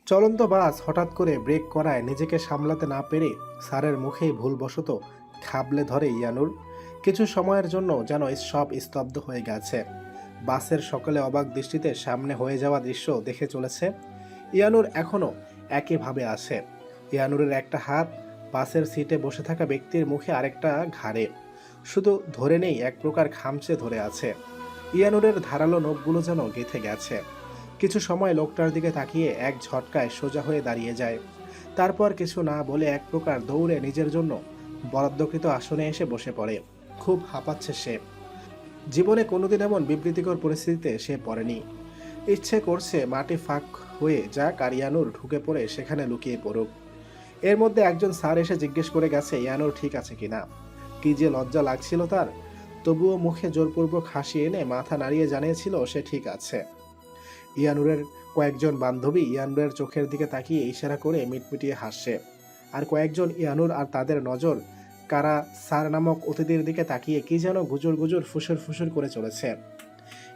চলন্ত বাস হঠাৎ করে ব্রেক করায় নিজেকে সামলাতে না পেরে স্যারের মুখেই ভুলবশত খাবলে ধরে ইয়ানুর। কিছু সময়ের জন্য যেন সব স্তব্ধ হয়ে গেছে। বাসের সকলে অবাক দৃষ্টিতে সামনে হয়ে যাওয়া দৃশ্য দেখে চলেছে। ইয়ানুর এখনও একইভাবে আছে। ইয়ানুরের একটা হাত বাসের সিটে বসে থাকা ব্যক্তির মুখে, আরেকটা ঘাড়ে। শুধু ধরে নেই, এক প্রকার খামচে ধরে আছে। ইয়ানুরের ধারালো নখগুলো যেন গেঁথে গেছে। কিছু সময় লোকটার দিকে তাকিয়ে এক ঝটকায় সোজা হয়ে দাঁড়িয়ে যায়। তারপর কিছু না বলে এক প্রকার দৌড়ে নিজের জন্য বরাদ্দকৃত আসনে এসে বসে পড়ে। খুব হাঁপাচ্ছে সে। জীবনে কোনোদিন এমন বিবৃতিকর পরিস্থিতিতে সে পড়েনি। ইচ্ছে করছে মাটি ফাঁক হয়ে যাক আর ইয়ানুর ঢুকে পড়ে সেখানে লুকিয়ে পড়ুক। এর মধ্যে একজন স্যার এসে জিজ্ঞেস করে গেছে ইয়ানুর ঠিক আছে কিনা। কি যে লজ্জা লাগছিল তার। তবুও মুখে জোরপূর্বক হাসি এনে মাথা নাড়িয়ে জানিয়েছিল সে ঠিক আছে। ইয়ানুরের কয়েকজন বান্ধবী ইয়ানুরের চোখের দিকে তাকিয়ে ইশারা করে মিটমিটিয়ে হাসছে। আর কয়েকজন ইয়ানুর আর তাদের নজর কারা স্যার নামক অতিথির দিকে তাকিয়ে কি যেন গুজর গুজর ফুসুর ফুসুর করে চলেছে।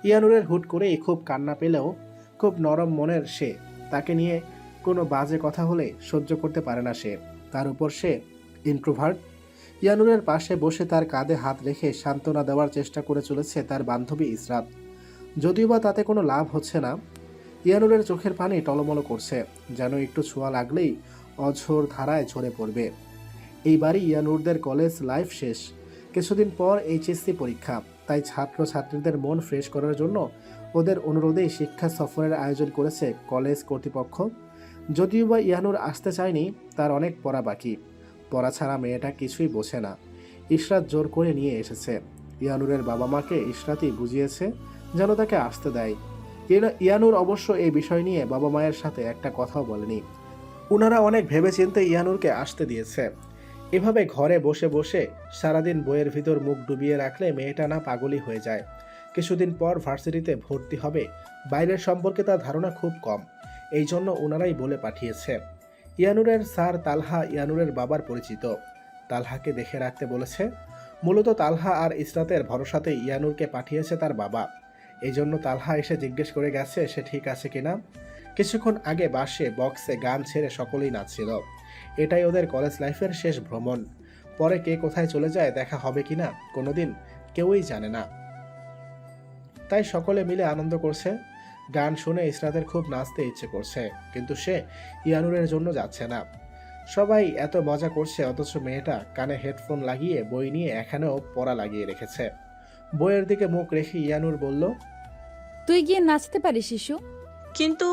ইয়ানুরের হুট করেই খুব কান্না পেলেও খুব নরম মনের সে। তাকে নিয়ে কোনো বাজে কথা হলে সহ্য করতে পারে না সে। তার উপর সে ইন্ট্রোভার্ট। ইয়ানুরের পাশে বসে তার কাঁধে হাত রেখে সান্ত্বনা দেওয়ার চেষ্টা করে চলেছে তার বান্ধবী ইসরাত। যদিও বা তাতে কোনো লাভ হচ্ছে না। ইয়ানুরের চোখের পানি টলমল করছে, যেন একটু ছোঁয়া লাগলেই অঝোর ধারায় ঝরে পড়বে। এইবারই ইয়ানুরদের কলেজ লাইফ শেষ। কিছুদিন পর এইচএসসি পরীক্ষা। তাই ছাত্রছাত্রীদের মন ফ্রেশ করার জন্য ওদের অনুরোধেই শিক্ষা সফরের আয়োজন করেছে কলেজ কর্তৃপক্ষ। যদিও বা ইয়ানুর আসতে চায়নি, তার অনেক পড়া বাকি। পড়া ছাড়া মেয়েটা কিছুই বোঝে না। ইশরাত জোর করে নিয়ে এসেছে। ইয়ানুরের বাবা মাকে ইশরাতই বুঝিয়েছে যেন তাকে আসতে দেয়। ইয়ানুর অবশ্য এই বিষয় নিয়ে বাবা মায়ের সাথে একটা কথাও বলেনি। ওনারা অনেক ভেবেচিন্তে ইয়ানুরকে আসতে দিয়েছে। এভাবে ঘরে বসে বসে সারাদিন বইয়ের ভিতর মুখ ডুবিয়ে রাখলে মেয়েটা না পাগলই হয়ে যায়। কিছুদিন পর ভার্সিটিতে ভর্তি হবে। বাইরের সম্পর্কে তার ধারণা খুব কম। এই জন্য ওনারাই বলে পাঠিয়েছে। ইয়ানুরের স্যার তালহা ইয়ানুরের বাবার পরিচিত। তালহাকে দেখে রাখতে বলেছে। মূলত তালহা আর ইসরাতের ভরসাতেই ইয়ানুরকে পাঠিয়েছে তার বাবা। এই জন্য তালহা এসে জিজ্ঞেস করে গেছে সে ঠিক আছে কিনা। কিছুক্ষণ আগে বাসে বক্সে গান ছেড়ে সকলেই নাচছিল। এটাই ওদের কলেজ লাইফের শেষ ভ্রমণ। পরে কে কোথায় চলে যায়, দেখা হবে কিনা কোনোদিন, কেউই জানে না। তাই সকলে মিলে আনন্দ করছে। গান শুনে ইসরাতের খুব নাচতে ইচ্ছে করছে, কিন্তু সে ইয়ানুরের জন্য যাচ্ছে না। সবাই এত মজা করছে, অথচ মেয়েটা কানে হেডফোন লাগিয়ে বই নিয়ে এখানেও পড়া লাগিয়ে রেখেছে। বইয়ের দিকে মুখ রেখে ইয়ানুর বলল, তুই গিয়ে নাচতে পারিস শিশু। কিন্তু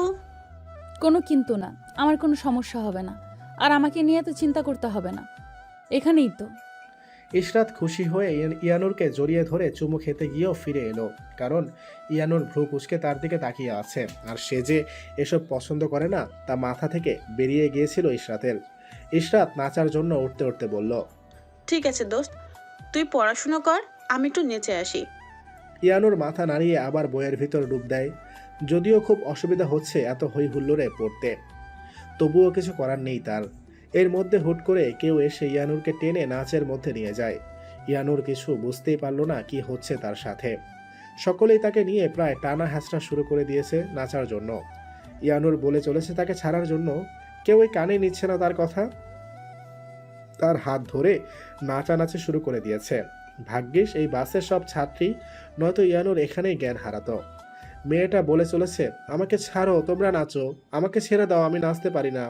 কোনো কিন্তু না, আমার কোনো সমস্যা হবে না। আর আমাকে নিয়ে তো চিন্তা করতে হবে না, এখানেই তো। ইশরাত খুশি হয়ে ইয়ানুরকে জড়িয়ে ধরে চুমু খেতে গিয়েও ফিরে এলো। কারণ ইয়ানুর ভ্রু কুঁচকে তার দিকে তাকিয়ে আছে। আর সে যে এসব পছন্দ করে না তা মাথা থেকে বেরিয়ে গিয়েছিল ইশরাতের। ইশরাত নাচার জন্য উঠতে উঠতে বলল, ঠিক আছে দোস্ত, তুই পড়াশুনো কর, আমি একটু নেচে আসি। ইয়ানুর মাথা নাড়িয়ে আবার বইয়ের ভিতর ডুব দেয়। যদিও খুব অসুবিধা হচ্ছে এত হই হুল্লোড়ে পড়তে, তবুও কিছু করার নেই তার। এর মধ্যে হুট করে কেউ এসে ইয়ানুরকে টেনে নাচের মধ্যে নিয়ে যায়। ইয়ানুর কিছু বুঝতেই পারল না কি হচ্ছে তার সাথে। সকলেই তাকে নিয়ে প্রায় টানা হ্যাঁচড়া শুরু করে দিয়েছে নাচার জন্য। ইয়ানুর বলে চলেছে তাকে ছাড়ার জন্য। কেউই কানে নিচ্ছে না তার কথা। তার হাত ধরে নাচানাচি শুরু করে দিয়েছে। ভাগ্যিস এই বাসের সব ছাত্রী, নয়তো ইয়ানুর এখানেই জ্ঞান হারাতো। মেয়েটা বলে চলেছে, আমাকে ছাড়ো, তোমরা নাচো, আমাকে ছেড়ে দাও, আমি নাচতে পারি না,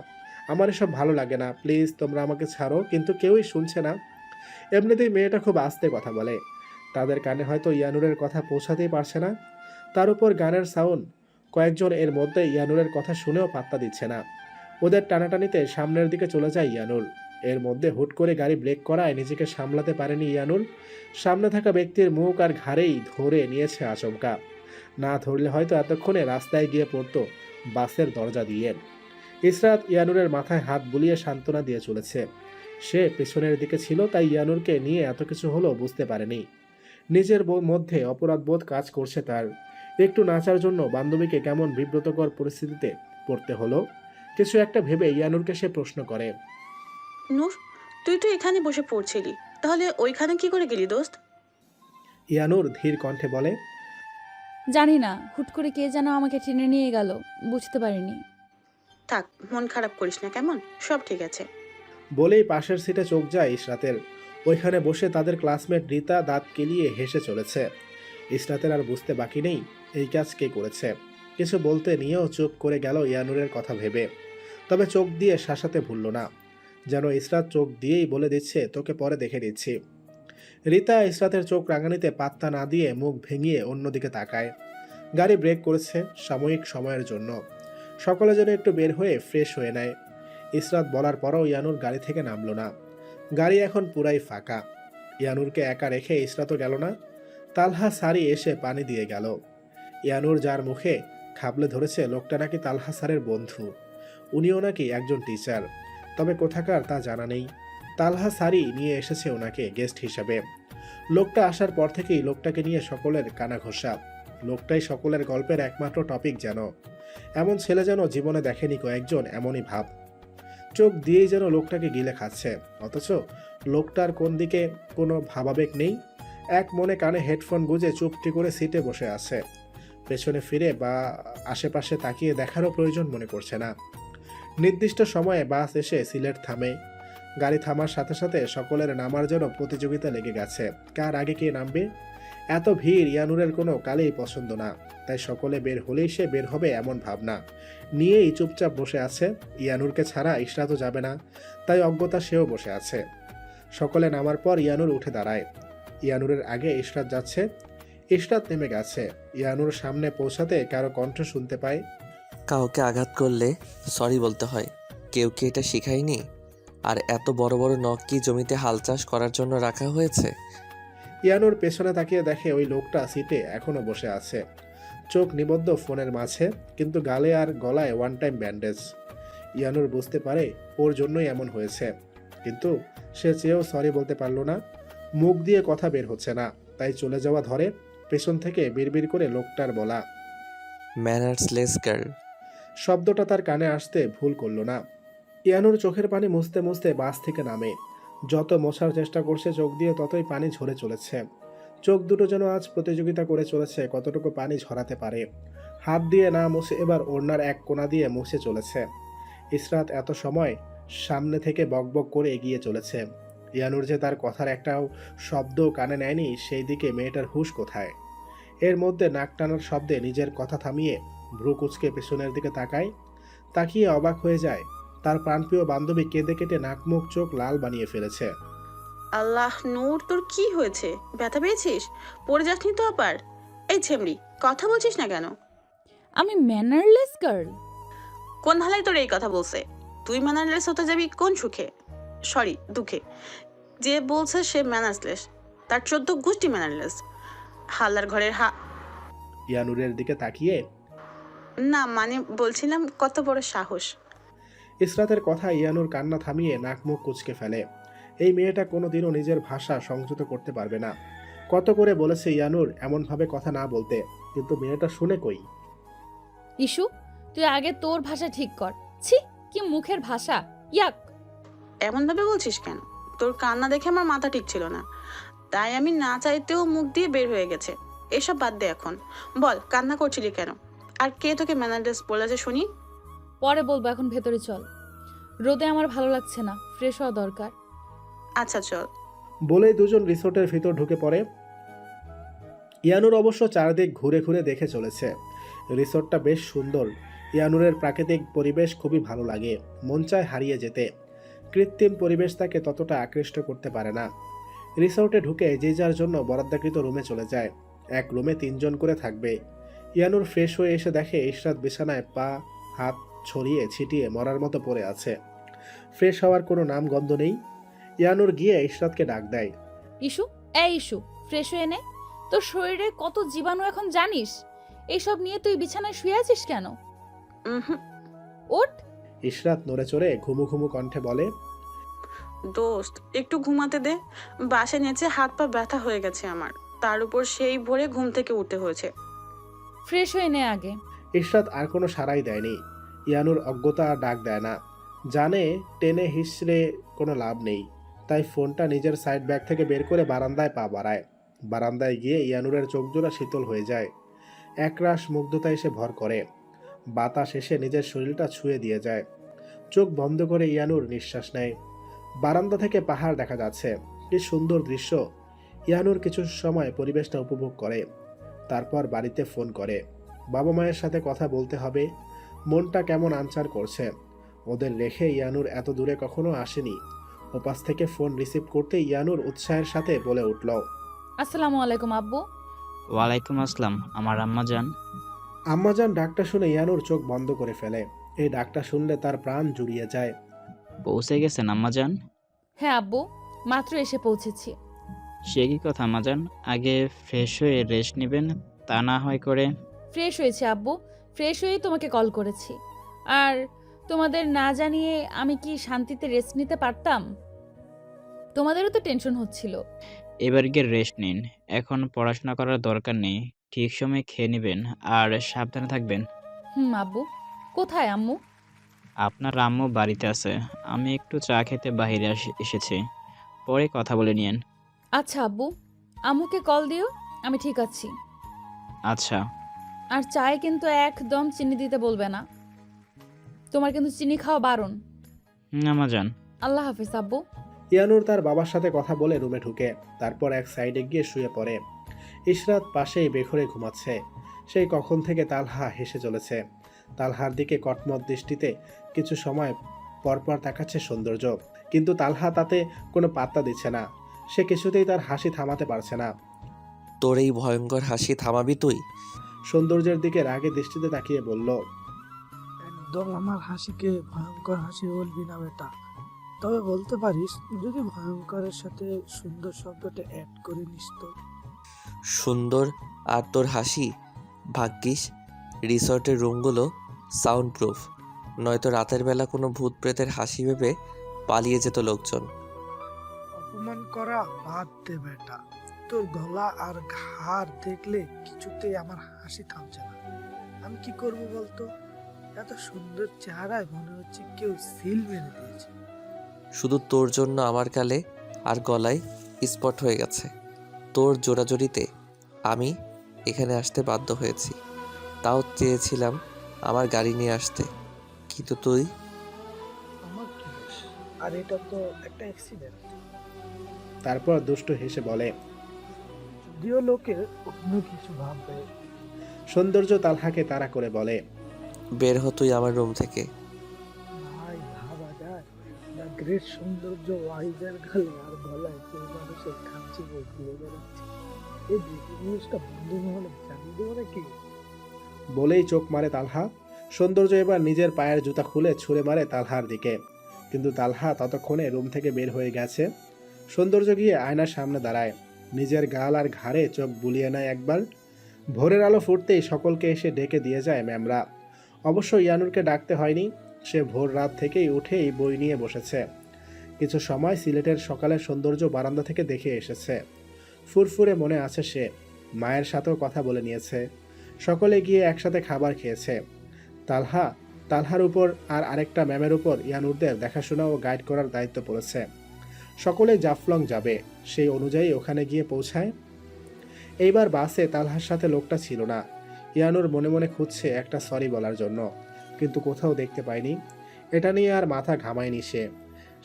আমার এসব ভালো লাগে না, প্লিজ তোমরা আমাকে ছাড়ো। কিন্তু কেউই শুনছে না। এমনিতেই মেয়েটা খুব আস্তে কথা বলে। তাদের কানে হয়তো ইয়ানুরের কথা পৌঁছাতেই পারছে না। তার উপর গানের সাউন্ড। কয়েকজন এর মধ্যে ইয়ানুরের কথা শুনেও পাত্তা দিচ্ছে না। ওদের টানাটানিতে সামনের দিকে চলে যায় ইয়ানুর। এর মধ্যে হুট করে গাড়ি ব্রেক করায় নিজেকে সামলাতে পারেনি ইয়ানুর। সামনে থাকা ব্যক্তির মুখ আর ঘাড়েই ধরে নিয়েছে আচমকা। না ধরলে হয়তো এতক্ষণে রাস্তায় গিয়ে পড়তো বাসের দরজা দিয়ে। ইসরাত ইয়ানুরের মাথায় হাত বুলিয়ে সান্ত্বনা দিয়ে চলেছে। সে পেছনের দিকে ছিল, তাই ইয়ানুরকে নিয়ে এত কিছু হলো বুঝতে পারেনি। নিজের মধ্যে অপরাধবোধ কাজ করছে তার। একটু নাচার জন্য বান্ধবীকে কেমন বিব্রতকর পরিস্থিতিতে পড়তে হলো। কিছু একটা ভেবে ইয়ানুরকে সে প্রশ্ন করে, নূর, তুই তো এখানে বসে পড়ছিলি, তাহলে ওইখানে কি করে গেলি দোস্ত? ইয়ানুর ধীর কণ্ঠে বলে, জানি না, হুট করে কে যেন আমাকে টেনে নিয়ে গেল, বুঝতে পারিনি। থাক, মন খারাপ করিস না কেমন, সব ঠিক আছে। বলেই পাশের সিটে চোখ যায় ইশরাতের। ওইখানে বসে তাদের ক্লাসমেট রীতা দাঁত কেলিয়ে হেসে চলেছে। ইশরাতের আর বুঝতে বাকি নেই এই কাজ কে করেছে। কিছু বলতে নিয়েও চুপ করে গেল ইয়ানুরের কথা ভেবে। তবে চোখ দিয়ে শাসাতে ভুলল না, যেন ইশরাত চোখ দিয়েই বলে দিচ্ছে তোকে পরে দেখে দিচ্ছি। রীতা ইশরাতের চোখ রাঙানিতে পাত্তা না দিয়ে মুখ ভেঙিয়ে অন্যদিকে তাকায়। গাড়ি ব্রেক করেছে সাময়িক সময়ের জন্য। সকলে যেন একটু বের হয়ে ফ্রেশ হয়ে নেয়। ইশরাত বলার পরও ইয়ানুর গাড়ি থেকে নামলো না। গাড়ি এখন পুরাই ফাঁকা। ইয়ানুরকে একা রেখে ইশরাতও গেল না। তালহা সারি এসে পানি দিয়ে গেল। ইয়ানুর যার মুখে খাবলে ধরেছে লোকটা নাকি তালহা স্যারের বন্ধু। উনিও নাকি একজন টিচার, তবে কোথাকার তা জানা নেই। তালহা সারি নিয়ে এসেছে ওনাকে গেস্ট হিসাবে। লোকটা আসার পর থেকেই লোকটাকে নিয়ে সকলের কানা ঘোষা। লোকটাই সকলের গল্পের একমাত্র টপিক যেন। এমন ছেলে যেন জীবনে দেখেনি কয়েকজন, এমনই ভাব। চোখ দিয়েই যেন লোকটাকে গিলে খাচ্ছে, অথচ লোকটার কোন দিকে কোনো ভাবাবেগ নেই। এক মনে কানে হেডফোন গুঁজে চুপটি করে সিটে বসে আছে। পেছনে ফিরে বা আশেপাশে তাকিয়ে দেখারও প্রয়োজন মনে করছে না। নির্দিষ্ট সময়ে বাস এসে সিলেট থামে। গাড়ি থামার সাথে সাথে সকলের নামার জন্য প্রতিযোগিতা লেগে গেছে, কার আগে কে নামবে। এত ভিড় ইয়ানুরের কোনো কালেই পছন্দ না, তাই সকলে বের হলেই সে বের হবে এমন ভাবনা নিয়েই চুপচাপ বসে আছে। ইয়ানুরকে ছাড়া ইশরাতও যাবে না, তাই অজ্ঞতা সেও বসে আছে। সকলে নামার পর ইয়ানুর উঠে দাঁড়ায়। ইয়ানুরের আগে ইশরাত যাচ্ছে। ইশরাত নেমে গেছে। ইয়ানুর সামনে পৌঁছাতে কারো কণ্ঠ শুনতে পায়। কাউকে আঘাত করলে সরি বলতে হয়, কেউ কি এটা শিখায়নি? আর এত বড় বড় নখ কি জমিতে হাল চাষ করার জন্য রাখা হয়েছে? ইয়ানুর পেছনে তাকিয়ে দেখে ওই লোকটা সিটে এখনো বসে আছে, চোখ নিবদ্ধ ফোনের মাঝে, কিন্তু গালে আর গলায় ওয়ান টাইম ব্যান্ডেজ। ইয়ানুর বুঝতে পারে ওর জন্যই এমন হয়েছে, কিন্তু সে চেয়েও সরি বলতে পারল না। মুখ দিয়ে কথা বের হচ্ছে না, তাই চলে যাওয়া ধরে। পেছন থেকে বিড়বিড় করে লোকটার বলা ম্যানার্সলেস গার্ল। শব্দটা তার কানে আসতে ভুল করল না। ইয়ানুর চোখের পানি মুছতে মুছতে বাস থেকে নামে। যত মোছার চেষ্টা করছে চোখ দিয়ে, ততই পানি ঝরে চলেছে। চোখ দুটো যেন আজ প্রতিযোগিতা করে চলেছে কতটুকু পানি ঝরাতে পারে। হাত দিয়ে না মুছে এবার ওড়নার এক কোণা দিয়ে মুছে চলেছে। ইশরাত এত সময় সামনে থেকে বকবক করে এগিয়ে চলেছে। ইয়ানুর যে তার কথার একটাও শব্দ কানে নেয়নি, সেই দিকে মেয়েটার হুঁশ কোথায়। এর মধ্যে নাক টানার শব্দে নিজের কথা থামিয়ে ভ্রু কুচকে পেছনের দিকে তাকায়। তাকিয়ে অবাক হয়ে যায়, তার প্রাণপ্রিয় বান্ধবী কেঁদে কেটে নাক মুখ চোখ লাল বানিয়ে ফেলেছে। আল্লাহ নূর, তোর কি হয়েছে? ব্যথা পেয়েছিস? পড়ে যাসনি তো আবার? এই ছেমড়ি, কথা বলছিস না কেন? আমি ম্যানারলেস গার্ল? কোন ভালাই তোর এই কথা বলছে? তুই ম্যানারলেস হতে যাবি কোন সুখে, সরি দুঃখে? যে বলছে সে ম্যানার্সলেস, তার 14 গোষ্ঠী ম্যানারলেস। হাল্লার ঘরের ইয়ানুরের দিকে তাকিয়ে না মানে বলছিলাম কত বড় সাহস। ইশরাতের কথা ইয়ানুর কান্না থামিয়ে নাক মুখ কুচকে ফেলে। এই মেয়েটা কোনোদিনও নিজের ভাষা সংযত করতে পারবে না। কত করে বলেছে ইয়ানুর এমনভাবে কথা না বলতে, কিন্তু মেয়েটা শুনে কই। ইস্যু, তুই আগে তোর ভাষা ঠিক কর। ছি, কি মুখের ভাষা, ইয়াক। এমন ভাবে বলছিস কেন? তোর কান্না দেখে আমার মাথা ঠিক ছিল না, তাই আমি না চাইতেও মুখ দিয়ে বের হয়ে গেছে। এসব বাদ দে এখন, বল কান্না করছিলি কেন? আর কে তোকে ম্যানারলেস বলেছে শুনি? পরে বলবো, এখন ভেতরে চল। রোদে আমার ভালো লাগছে না, ফ্রেশ হওয়া দরকার। আচ্ছা চল। বলেই দুজন রিসোর্টের ভিতর ঢুকে পড়ে। ইয়ানুর অবশ্য চারদিক ঘুরে ঘুরে দেখে চলেছে। রিসোর্টটা বেশ সুন্দর। ইয়ানুরের প্রাকৃতিক পরিবেশ খুবই ভালো লাগে, মন চায় হারিয়ে যেতে। কৃত্রিম পরিবেশ তাকে ততটা আকৃষ্ট করতে পারে না। রিসোর্টে ঢুকে যে যার জন্য বরাদ্দকৃত রুমে চলে যায়। এক রুমে 3 জন করে থাকবে। ইয়ানুর ফ্রেশ হয়ে এসে দেখে ইশরাত বিছানায় পা হাত ছড়িয়ে ছিটিয়ে মরার মতো পড়ে আছে। ফ্রেশ হওয়ার কোনো নাম গন্ধ নেই। ইয়ানুর গিয়ে ইশরাতকে ডাক দেয়। ইস্যু, ইস্যু, ফ্রেশ হয়ে নে। তোর শরীরে কত জীবাণু এখন জানিস? এইসব নিয়ে তুই বিছানায় শুয়ে আছিস কেন? হুম, ওঠ। ইশরাত নড়ে চড়ে ঘুমু ঘুমু কণ্ঠে বলে, দোস্ত একটু ঘুমাতে দে। বাসে নেচে হাত পা ব্যথা হয়ে গেছে আমার, তার উপর সেই ভোরে ঘুম থেকে উঠতে হয়েছে। ফ্রেশ হয়ে নে আগে। ইশরাত আর কোনো সাড়াই দেয়নি। ইয়ানুর অজ্ঞতা আর ডাক দেয় না, জানে টেনে হিসড়ে কোনো লাভ নেই। তাই ফোনটা নিজের সাইড ব্যাগ থেকে বের করে বারান্দায় পা বাড়ায়। বারান্দায় গিয়ে ইয়ানুরের চোখজোড়া শীতল হয়ে যায়। একরাশ মুগ্ধতা এসে ভর করে। বাতাস এসে নিজের শরীরটা ছুঁয়ে দিয়ে যায়। চোখ বন্ধ করে ইয়ানুর নিঃশ্বাস নেয়। বারান্দা থেকে পাহাড় দেখা যাচ্ছে, কি সুন্দর দৃশ্য। ইয়ানুর কিছু সময় পরিবেশটা উপভোগ করে, তারপর বাড়িতে ফোন করে। বাবা মায়ের সাথে কথা বলতে হবে। মনটা কেমন আনচার করছে। ওদের রেখে ইয়ানুর এত দূরে কখনো আসেনি। ওপাশ থেকে ফোন রিসিভ করতে ইয়ানুর উৎসাহের সাথে বলে উঠল, আসসালামু আলাইকুম আব্বু। ওয়ালাইকুম আসসালাম আমার আম্মা জান। আম্মাজান ডাকটা শুনে ইয়ানুর চোখ বন্ধ করে ফেলে। এই ডাকটা শুনলে তার প্রাণ জুড়িয়ে যায়। পৌঁছে গেছেন আম্মা জান? হ্যাঁ আব্বু, মাত্র এসে পৌঁছেছি। সে কি কথা আম্মা জান, আগে ফ্রেশ হয়ে রেস্ট নেবেন, তা না হয় করে। ফ্রেশ হয়েছে আব্বু, ফ্রেশ হয়েই তোমাকে কল করেছি। আর তোমাদের না জানিয়ে আমি কি শান্তিতে রেস্ট নিতে পারতাম? তোমাদেরও তো টেনশন হচ্ছিল। এবার গিয়ে রেস্ট নিন, এখন পড়াশোনা করার দরকার নেই। ঠিক সময়ে খেয়ে নেবেন আর সাবধানে থাকবেন। আব্বু। কোথায় আম্মু? আপনার আম্মু বাড়িতে আছে, আমি একটু চা খেতে বাইরে এসেছি, পরে কথা বলে নিয়েন। আচ্ছা আব্বু, আম্মুকে কল দিও, আমি ঠিক আছি। আচ্ছা। আর চায়ে কিন্তু একদম চিনি দিতে বলবে না। তোমার কিন্তু চিনি খাওয়া বারণ। আম্মা জান। আল্লাহ হাফিজ আব্বু। ইয়ানুর তার বাবার সাথে কথা বলে রুমে ঢুকে, তারপর এক সাইডে গিয়ে শুয়ে পড়ে। ইশরাত পাশেই বেঘরে ঘুমাচ্ছে। সেই কখন থেকে তালহা হেসে চলেছে। তালহার দিকে কটমট দৃষ্টিতে কিছু সময় পরপর তাকাচ্ছে সৌন্দর্য, কিন্তু তালহা তাতে কোনো পাত্তা দিচ্ছে না। সে কিছুতেই তার হাসি থামাতে পারছে না। তোর এই ভয়ঙ্কর হাসি থামাবি তুই? সৌন্দর্যের দিকে রাগে দৃষ্টিতে তাকিয়ে বলল, একদম আমার হাসিকে ভয়ঙ্কর হাসি বলবি না বেটা। তবে বলতে পারিস যদি ভয়ঙ্করের সাথে সুন্দর শব্দটা অ্যাড করে নিস তো। সুন্দর আর তোর হাসি? ভাগ্যিস রিসর্টের রুমগুলো সাউন্ড প্রুফ, নয়তো রাতের বেলা কোনো ভূত প্রেতের হাসি ভেবে পালিয়ে যেত লোকজন। অপমান করা বাদ দে বেটা, তোর গলা আর ঘাড় দেখলে কিছুতেই আমার হাসি থামছে না। আমি কি করব বলতো? এত সুন্দর চেহারায় মনে হচ্ছে কেউ সিল মেরে দিয়েছে। শুধু তোর জন্য আমার গালে আর গলায় স্পট হয়ে গেছে। তোর জোড়াজড়িতে আমি এখানে আসতে বাধ্য হয়েছি। তাও চেয়েছিলাম আমার গাড়ি নিয়ে আসতে, কিন্তু তুই। আমার কি দোষ? আর এটা তো একটা অ্যাক্সিডেন্ট। তারপর দুষ্টু হেসে বলে, যদিও লোকে অন্য কিছু ভাববে। সৌন্দর্য তালহাকে তাড়া করে বলে, বের হ তুই আমার রুম থেকে। ভাই ভাবা যায় না, গ্রেট সৌন্দর্য ওয়াইজের গালে আর গলায় কেউ মানুষের খামচি বই ঘুরে বেড়াচ্ছে। এই ব্রেকিং নিউজটা বন্ধু মহলে জানিয়ে দেবো নাকি? বলেই চোখ মারে তালহা। সৌন্দর্য এবার নিজের পায়ের জুতা খুলে ছুঁড়ে মারে তালহার দিকে, কিন্তু তালহা ততক্ষণে রুম থেকে বের হয়ে গেছে। সৌন্দর্য গিয়ে আয়নার সামনে দাঁড়ায়, নিজের গাল আর ঘাড়ে চোখ বুলিয়ে নেয় একবার। ভোরের আলো ফুটতেই সকলকে এসে ডেকে দিয়ে যায় ম্যামরা। অবশ্য ইয়ানুরকে ডাকতে হয়নি, সে ভোর রাত থেকেই উঠেই বই নিয়ে বসেছে। কিছু সময় সিলেটের সকালের সৌন্দর্য বারান্দা থেকে দেখে এসেছে। ফুরফুরে মনে আছে সে, মায়ের সাথেও কথা বলে নিয়েছে। সকলে গিয়ে একসাথে খাবার খেয়েছে। তালহার উপর আর আরেকটা ম্যামের উপর ইয়ানুরদের দেখাশোনা ও গাইড করার দায়িত্ব পড়েছে। সকলে জাফলং যাবে, সেই অনুযায়ী ওখানে গিয়ে পৌঁছায়। এইবার বাসে তালহার সাথে লোকটা ছিল না। ইয়ানুর মনে মনে খুঁজছে একটা সরি বলার জন্য, কিন্তু কোথাও দেখতে পায়নি। এটা নিয়ে আর মাথা ঘামায়নি সে।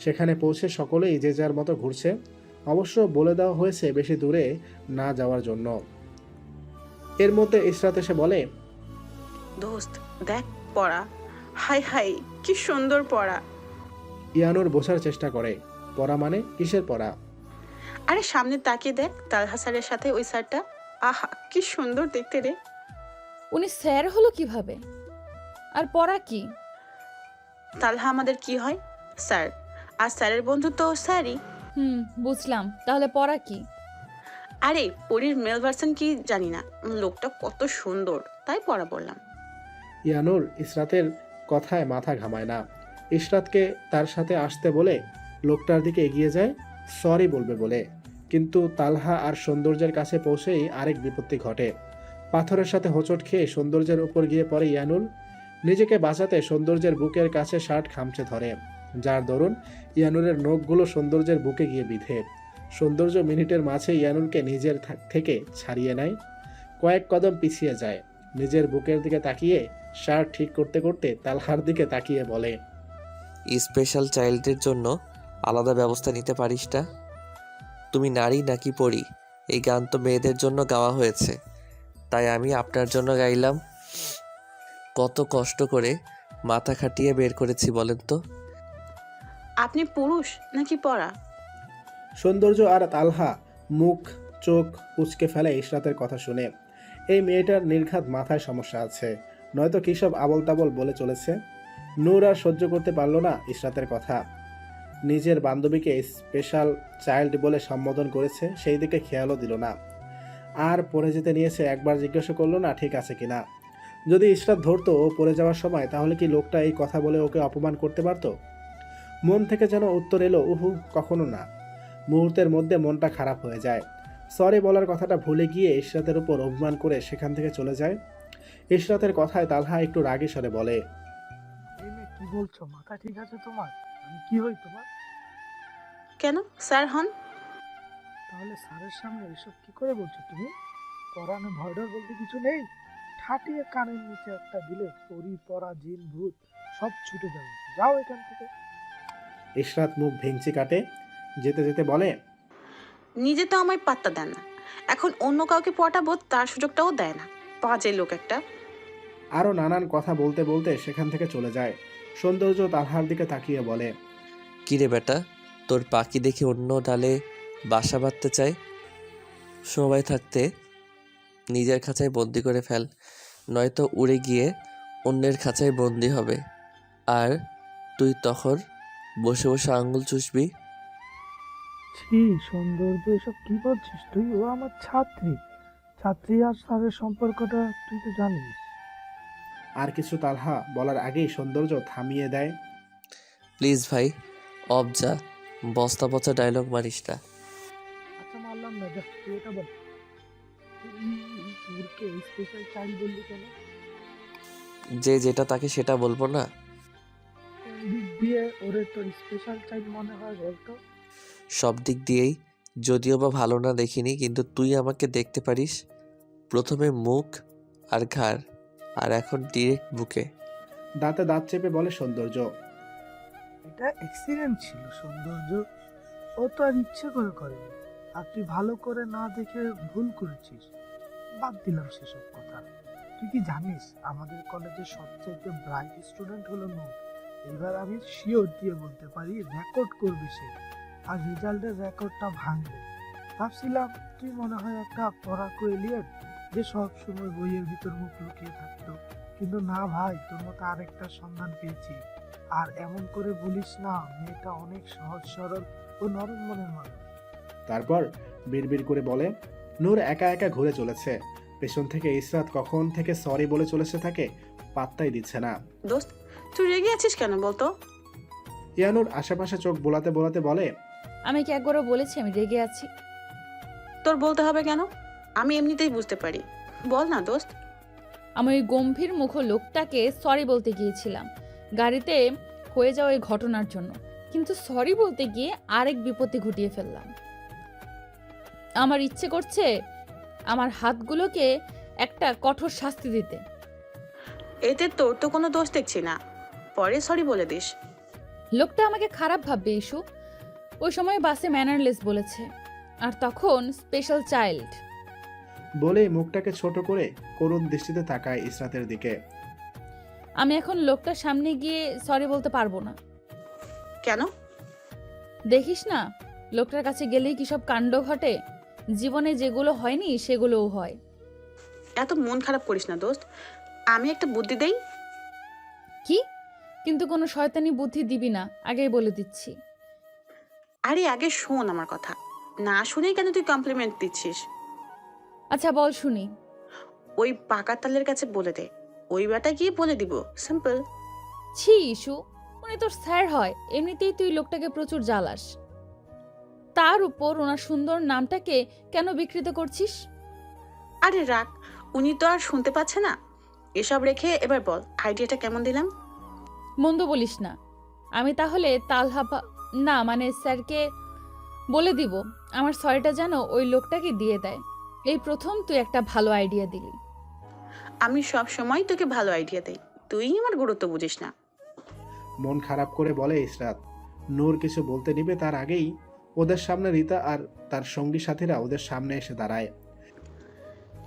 সেখানে পৌঁছে সকলেই যে যার মতো ঘুরছে। অবশ্য বলে দেওয়া হয়েছে বেশি দূরে না যাওয়ার জন্য। এর মধ্যে ইশরাত এসে বলে, দোস্ত দেখ পড়া, হাই হাই কি সুন্দর পড়া। ইয়ানুর বোঝার চেষ্টা করে, পড়া মানে কিসের পড়া? আরে সামনে তাকিয়ে দেখ, তালহা স্যারের সাথে ওই স্যারটা, আহা কি সুন্দর দেখতে রে। উনি স্যার হলো কিভাবে? আর পড়া কি? তালহা আমাদের কি হয়? স্যার। আর স্যারের বন্ধু তো স্যারই। বুঝলাম, তাহলে পড়া কি? আরে পরীর মেল ভার্সন কি জানি না, লোকটা কত সুন্দর তাই পড়া বললাম। ইয়ানুর ইশরাতের কথায় মাথা ঘামায় না। ইশরাতকে তার সাথে আসতে বলে লোকটার দিকে এগিয়ে যায় সরি বলবে বলে, কিন্তু তালহা আর সৌন্দর্যের কাছে পৌঁছেই আরেক বিপত্তি ঘটে। পাথরের সাথে হোঁচট খেয়ে সৌন্দর্যের উপর গিয়ে পড়ে ইয়ানুর। নিজেকে বাঁচাতে সৌন্দর্যের বুকের কাছে শার্ট খামচে ধরে, যার দরুন ইয়ানুরের নখগুলো সৌন্দর্যের বুকে গিয়ে বিঁধে। সৌন্দর্য মিনিটের মাঝে ইয়ানুরকে নিজের থেকে ছাড়িয়ে নেয়, কয়েক কদম পিছিয়ে যায়, নিজের বুকের দিকে তাকিয়ে শার্ট ঠিক করতে করতে তালহার দিকে তাকিয়ে বলে, স্পেশাল চাইল্ডের জন্য আলাদা ব্যবস্থা নিতে পারিস না? তুমি নারী নাকি পরী? এই গান তো মেয়েদের জন্য গাওয়া হয়েছে, তাই আমি আপনার জন্য গাইলাম। কত কষ্ট করে মাথা খাটিয়ে বের করেছি বলেন তো। আপনি পুরুষ নাকি পড়া? সৌন্দর্য আর তালহা মুখ চোখ কুঁচকে ফেলে ইশরাতের কথা শুনে। এই মেয়েটার নির্ঘাত মাথায় সমস্যা আছে, নয়তো কী সব আবল তাবল বলে চলেছে। নূর আর সহ্য করতে পারল না ইশরাতের কথা। নিজের বান্ধবীকে স্পেশাল চাইল্ড বলে সম্বোধন করেছে, সেই দিকে খেয়ালও দিল না। আর পড়ে যেতে নিয়েছে, একবার জিজ্ঞাসা করলো না ঠিক আছে কিনা। যদি ইশরাত ধরতো ও পড়ে যাওয়ার সময়, তাহলে কি লোকটা এই কথা বলে ওকে অপমান করতে পারতো? মন থেকে যেন উত্তর এলো, উহু, কখনো না। মুহূর্তের মধ্যে মনটা খারাপ হয়ে যায়। সরি বলার কথাটা ভুলে গিয়ে ইশরাতের উপর অভিমান করে সেখান থেকে চলে যায়। ইশরাতের কথায় তালহা একটু রাগী স্বরে বলে, এই মেয়ে কি বলছো? মাথা ঠিক আছে তোমার? আমি কি হই তোমার? কেন স্যার হন? তাহলে স্যারের সামনে এসব কি করে বলছো তুমি? পরাণে ভয় ডর বলতে কিছু নেই। ঠাটিয়ে কানের নিচে একটা দিলে পরি পরা জিন ভূত সব ছুটে যাবে। যাও এখান থেকে। ইশরাত মুখ ভেঙচি কাটে, যেতে যেতে বলে, নিজে তো আমায় পাত্তা দেন না, এখন অন্য কাউকে পটাবো তার সুযোগটাও দেয় না। বাজে লোক একটা। আরও নানান কথা বলতে বলতে সেখান থেকে চলে যায়। সৌন্দর্য তালহার দিকে তাকিয়ে বলে, কিরে বেটা, তোর পাখি দেখে অন্য ডালে বাসা বাঁধতে চায়। সবাই থাকতে নিজের খাঁচায় বন্দি করে ফেল, নয়তো উড়ে গিয়ে অন্যের খাঁচায় বন্দি হবে। আর তুই তখন বসে বসে আঙ্গুল চুষবি। ছি, সৌন্দর্য এসব কি বলছিস তুই? ও আমার ছাত্রী। ছাত্রী আর স্যারের সম্পর্কটা তুই তো জানিস। আর কিছু তালহা বলার আগেই সৌন্দর্য থামিয়ে দেয়। প্লিজ ভাই, অব যা, বস্তা পচা ডায়লগ মারিস না। আচ্ছা মারলাম না, যা তুই এটা বল। তোরকে স্পেশাল চাইল্ড বললি কেন? যে যেটা তাকে সেটা বলবো না। কোন দিক দিয়ে ওরে তোর স্পেশাল চাইল্ড মনে হয় বলতো? সব দিক দিয়েই, যদিও বা ভালো না দেখিনি, কিন্তু তুই আমাকে দেখতে পারিস। প্রথমে মুখ আর ঘাড়, আর এখন ডিরেক্ট বুকে। দাঁতে দাঁত চেপে বলে সৌন্দর্য। এটা অ্যাক্সিডেন্ট ছিল সৌন্দর্য। ও তো আর ইচ্ছে করে করেনি। আর তুই ভালো করে না দেখে ভুল করেছিস। বাদ দিলাম সেসব কথা। তুই কি জানিস আমাদের কলেজের সবচাইতে ব্রাইট স্টুডেন্ট হলো নূর। এবার আমি শিওর দিয়ে বলতে পারি রেকর্ড করবে সে। আর রেজাল্টের রেকর্ডটা ভাঙবে। ভাবছিলাম তুই মনে হয় একটা পড়াকু এলিয়েন যে সব সময় বইয়ের ভিতর মুখ লুকিয়ে থাকতো, কিন্তু না ভাই, তোর মতো আরেকটা সন্ধান পেয়েছি। আর এমন করে বলিস না, মেয়েটা অনেক সহজ সরল ও নরম মনের মানুষ। তারপর বিড়বিড় করে বলে, নূর একা একা ঘুরে চলেছে। পেছন থেকে ইশরাত কখন থেকে সরি বলে চলেছে তাকে পাত্তাই দিচ্ছে না। দোস্ত, তুই রেগে আছিস কেন বলতো? ইয়ানুর আশেপাশে চোখ বোলাতে বোলাতে বলে, আমি কি একবারও বলেছি আমি রেগে আছি? তোর বলতে হবে কেন? আমি এমনিতেই বুঝতে পারি। বল না দোস্ত। আমি ওই গম্ভীর মুখ লোকটাকে সরি বলতে গিয়েছিলাম গাড়িতে হয়ে যাওয়া এই ঘটনার জন্য, কিন্তু সরি বলতে গিয়ে আরেক বিপত্তি ঘটিয়ে ফেললাম। আমার ইচ্ছে করছে আমার হাতগুলোকে একটা কঠোর শাস্তি দিতে। এতে তোর তো কোনো দোষ দেখছি না, পরে সরি বলে দিস। লোকটা আমাকে খারাপ ভাববে ইস্যু। ওই সময় বাসে ম্যানারলেস বলেছে, আর তখন স্পেশাল চাইল্ড বলে মুখটাকে ছোট করে করুণ দৃষ্টিতে তাকায় ইশরাতের দিকে। আমি এখন লোকটার সামনে গিয়ে সরি বলতে পারবো না। কেন? দেখিস না, লোকটার কাছে গেলেই কি সব কাণ্ড ঘটে। জীবনে যেগুলো হয়নি সেগুলোও হয়। এত মন খারাপ করিস না দোস্ত, আমি একটা বুদ্ধি দেই। কি? কিন্তু কোনো শয়তানি বুদ্ধি দিবি না, আগেই বলে দিচ্ছি। আরে আগে শোন আমার কথা, না শুনেই কেন তুই কমপ্লিমেন্ট দিচ্ছিস? আচ্ছা বল শুনি। ওই পাকা তালের কাছে বলে দে, ওই বেটা গিয়ে বলে দিব, সিম্পল। ছি ইস্যু, উনি তোর স্যার হয়, এমনিতেই তুই লোকটাকে প্রচুর জ্বালাস। তার উপর ওনার সুন্দর নামটাকে কেন বিকৃত করছিস? আরে রাখ, উনি তো আর শুনতে পাচ্ছে না। এসব রেখে এবার বল আইডিয়াটা কেমন দিলাম? মন্দ বলিস না। আমি তাহলে না মানে স্যারকে বলে দিব আমার সরিটা যেন ওই লোকটাকে দিয়ে দেয়। এই প্রথম তুই একটা ভালো আইডিয়া দিলি। আমি সব সময় তোকে ভালো আইডিয়া দেই, তুই আমার গুরুত্ব বুঝিস না। মন খারাপ করে বলে ইশরাত। নূর কিছু বলতে নিবে তার আগেই ওদের সামনে রিতা আর তার সঙ্গী সাথীরা ওদের সামনে এসে দাঁড়ায়।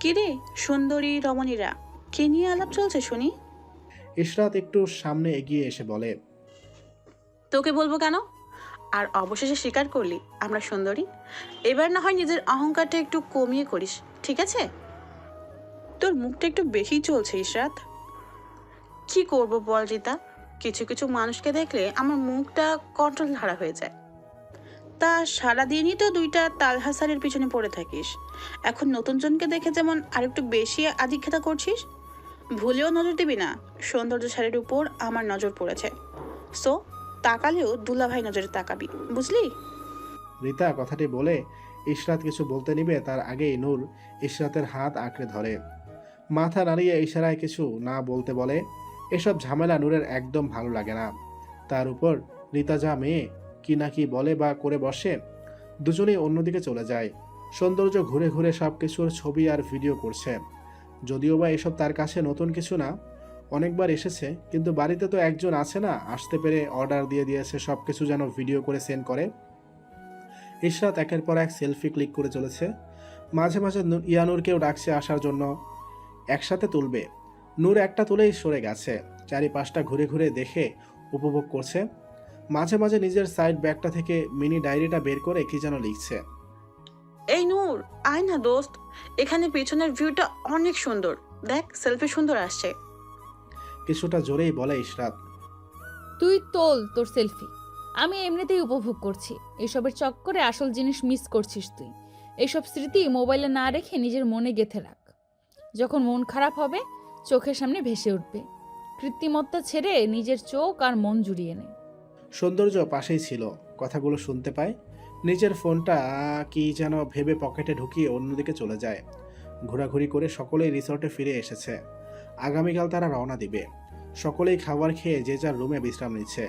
কিরে সুন্দরী রমণীরা, কে নিয়ে আলাপ চলছে শুনি? ইশরাত একটু সামনে এগিয়ে এসে বলে, তোকে বলবো কেন? আর অবশেষে স্বীকার করলি আমরা সুন্দরী। এবার না হয় নিজের অহংকারটা একটু কমিয়ে করিস, ঠিক আছে? তোর মুখটা একটু বেশি চলছে ইশরাত। কি করব বল রিতা, কিছু কিছু মানুষকে দেখলে আমার মুখটা কন্ট্রোল হারা হয়ে যায়। তা সারাদিনই তো দুইটা তালহাসানের পিছনে পড়ে থাকিস, এখন নতুন জনকে দেখে যেমন আরেকটু বেশি আধিক্যতা করছিস। ভুলেও নজর দিবি না, সৌন্দর্য শাড়ির উপর আমার নজর পড়েছে, সো তাকালেও দুলাভাই নজরে তাকাবি, বুঝলি? রিতা কথাটি বলে ইশরাত কিছু বলতে নিবে তার আগেই নূর ইশরাতের হাত আঁকড়ে ধরে। মাথা নাড়িয়ে ইশারায় কিছু না বলতে বলে। এসব ঝামেলা নূরের একদম ভালো লাগে না। তার উপর রিতা যা মেয়ে, কি না কি বলে বা করে বসে। দুজনেই অন্যদিকে চলে যায়। সৌন্দর্য ঘুরে ঘুরে সব কিছুর ছবি আর ভিডিও করছে। যদিও বা এসব তার কাছে নতুন কিছু না, অনেকবার এসেছে, কিন্তু বাড়িতে তো একজন আছে না, আসতে পেরে অর্ডার দিয়ে দিয়েছে সব কিছু যেন ভিডিও করে সেন্ড করে। ইশরাত একের পর এক সেলফি ক্লিক করে চলেছে। মাঝে মাঝে ইয়ানুরকেও ডাকছে আসার জন্য, একসাথে তুলবে। নূর একটা তুলেই সরে গেছে, চারিপাশটা ঘুরে ঘুরে দেখে উপভোগ করছে। মাঝে মাঝে নিজের সাইড ব্যাগটা থেকে মিনি ডায়েরিটা বের করে কি যেন লিখছে। এই নূর, আয় না দোস্ত, এখানে পেছনের ভিউটা অনেক সুন্দর, দেখ সেলফি সুন্দর আসছে। কিছুটা জোরেই বলে ইশরাত। তুই তোল তোর সেলফি, আমি এমনিতেই উপভোগ করছি। এসবের চক্করে আসল জিনিস মিস করছিস তুই। এইসব স্মৃতি মোবাইলে না রেখে নিজের মনে গেঁথে রাখ। যখন মন খারাপ হবে চোখের সামনে ভেসে উঠবে। কৃত্রিমত্তা ছেড়ে নিজের চোখ আর মন জুড়িয়ে নে। সৌন্দর্য পাশেই ছিল, কথাগুলো শুনতে পায়। নিজের ফোনটা কি যেন ভেবে পকেটে ঢুকিয়ে অন্যদিকে চলে যায়। ঘোরাঘুরি করে সকলেই রিসর্টে ফিরে এসেছে। আগামীকাল তারা রওনা দিবে। সকলেই খাবার খেয়ে যে যার রুমে বিশ্রাম নিচ্ছে।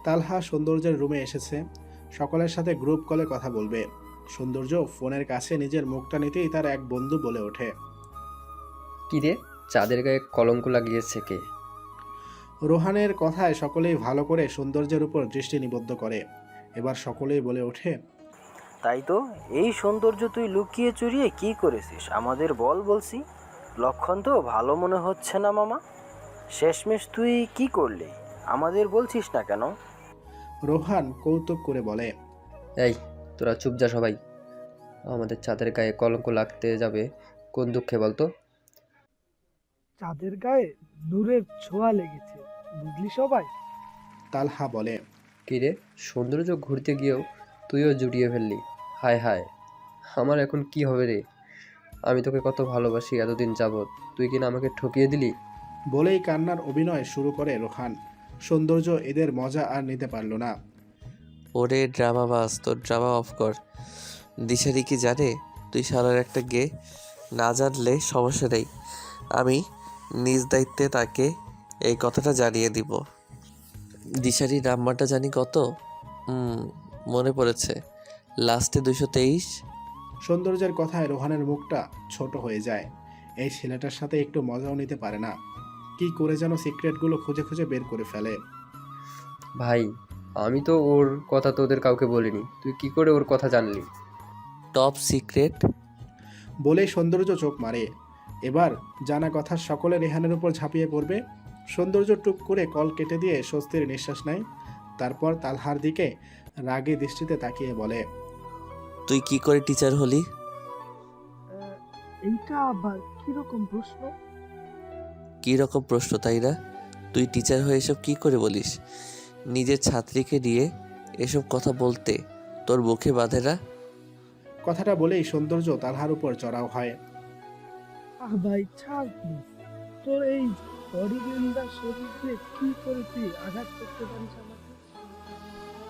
তালহা সৌন্দর্যের রুমে এসেছে, সকলের সাথে গ্রুপ কলে কথা বলবে। সৌন্দর্য ফোনের কাছে নিজের মুখটা নিতেই তার এক বন্ধু বলে ওঠে, কিরে, চাঁদের গায়ে কলঙ্ক লাগিয়েছে কে? রোহানের কথায় সকলেই ভালো করে সৌন্দর্যের উপর দৃষ্টি নিবদ্ধ করে। এবার সকলেই বলে ওঠে, তাই তো, এই সৌন্দর্য তুই লুকিয়ে চুরিয়ে কি করেছিস আমাদের বল বলছি। লক্ষণ তো ভালো মনে হচ্ছে না মামা। শেষমেশ তুই কি করলি আমাদের বলছিস না কেন? রোহান কৌতুক করে বলে, এই তোরা চুপ যা সবাই। আমাদের চাঁদের গায়ে কলঙ্ক লাগতে যাবে কোন দুঃখে বলতো? চাঁদের গায়ে নূরের ছোঁয়া লেগেছে, বুঝলি সবাই? তালহা বলে, কিরে, সৌন্দর্য ঘুরতে গিয়েও তুইও জুড়িয়ে ফেললি। হায় হায়, আমার এখন কি হবে রে? আমি তোকে কত ভালোবাসি এতদিন যাবৎ, তুই কিনা আমাকে ঠকিয়ে দিলি। বলেই কান্নার অভিনয় শুরু করে রোহান। সৌন্দর্য এদের মজা আর নিতে পারল না। ওরে ড্রামা বাস, তোর ড্রামা অফ কর। দিশারি কি জানে তুই সারার একটা গে? না জানলে সমস্যা নেই, আমি নিজ দায়িত্বে তাকে এই কথাটা জানিয়ে দিব। দিশারি নাম্বারটা জানি কত? মনে পড়েছে, লাস্টে 223। সৌন্দর্যের কথায় রোহানের মুখটা ছোট হয়ে যায়। এই ছেলেটার সাথে একটু মজাও নিতে পারে না। কি করে যেন সিক্রেটগুলো খুঁজে খুঁজে বের করে ফেলে। ভাই, আমি তো ওর কথা তোদের কাউকে বলিনি, তুই কি করে ওর কথা জানলি? টপ সিক্রেট বলেই সৌন্দর্য চোখ মারে। এবার জানা কথা সকলে রেহানের উপর ঝাঁপিয়ে পড়বে। সৌন্দর্য টুক করে কল কেটে দিয়ে স্বস্তির নিঃশ্বাস নেয়। তারপর তালহার দিকে রাগে দৃষ্টিতে তাকিয়ে বলে, তুই কি করে টিচার হলি? এইটা আবার কিরকম প্রশ্ন? কি রকম প্রশ্ন তাই না? তুই টিচার হয়ে এসব কি করে বলিস? নিজের ছাত্রীকে নিয়ে এসব কথা বলতে তোর মুখে বাঁধে না? কথাটা বলেই সৌন্দর্য তালহার উপর চড়াও হয়। ভাই ছাড় প্লিজ, তোর এই বডি বিল্ডার শরীরে কি করে তুই আঘাত করতে পারিস আমাকে?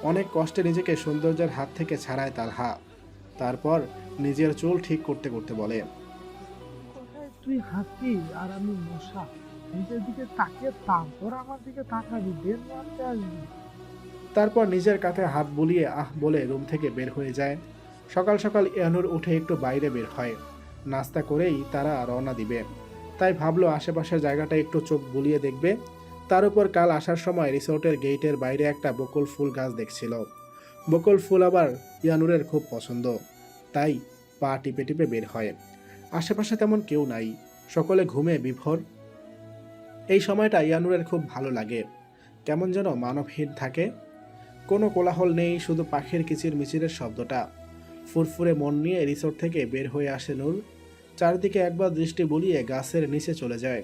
অনেক কষ্টে নিজেকে সৌন্দর্যের হাত থেকে ছাড়ায় তালহা। তারপর নিজের চুল ঠিক করতে করতে বলে, কোথায় তুই হাতি আর আমি মশা, নিজের দিকে তাকিয়ে তারপর আমার দিকে তাকাবি, বের মারতে আসবি? তারপর নিজের কাঁধে হাত বুলিয়ে আহ বলে রুম থেকে বের হয়ে যায়। সকাল সকাল ইয়ানুর উঠে একটু বাইরে বের হয়। নাস্তা করেই তারা রওনা দিবে। তাই ভাবলো আশেপাশের জায়গাটা একটু চোখ বুলিয়ে দেখবে। তার উপর কাল আসার সময় রিসোর্টের গেটের বাইরে একটা বকুল ফুল গাছ দেখছিল। বকুল ফুল আবার ইয়ানুরের খুব পছন্দ, তাই পা টিপে টিপে বের হয়। আশেপাশে তেমন কেউ নাই, সকলে ঘুমে বিভোর। এই সময়টা ইয়ানুরের খুব ভালো লাগে, কেমন যেন মানবহীন থাকে। কোনো কোলাহল নেই, শুধু পাখির কিচির মিচিরের শব্দটা। ফুরফুরে মন নিয়ে রিসোর্ট থেকে বের হয়ে আসে নূর। চারদিকে একবার দৃষ্টি বুলিয়ে গাছের নিচে চলে যায়।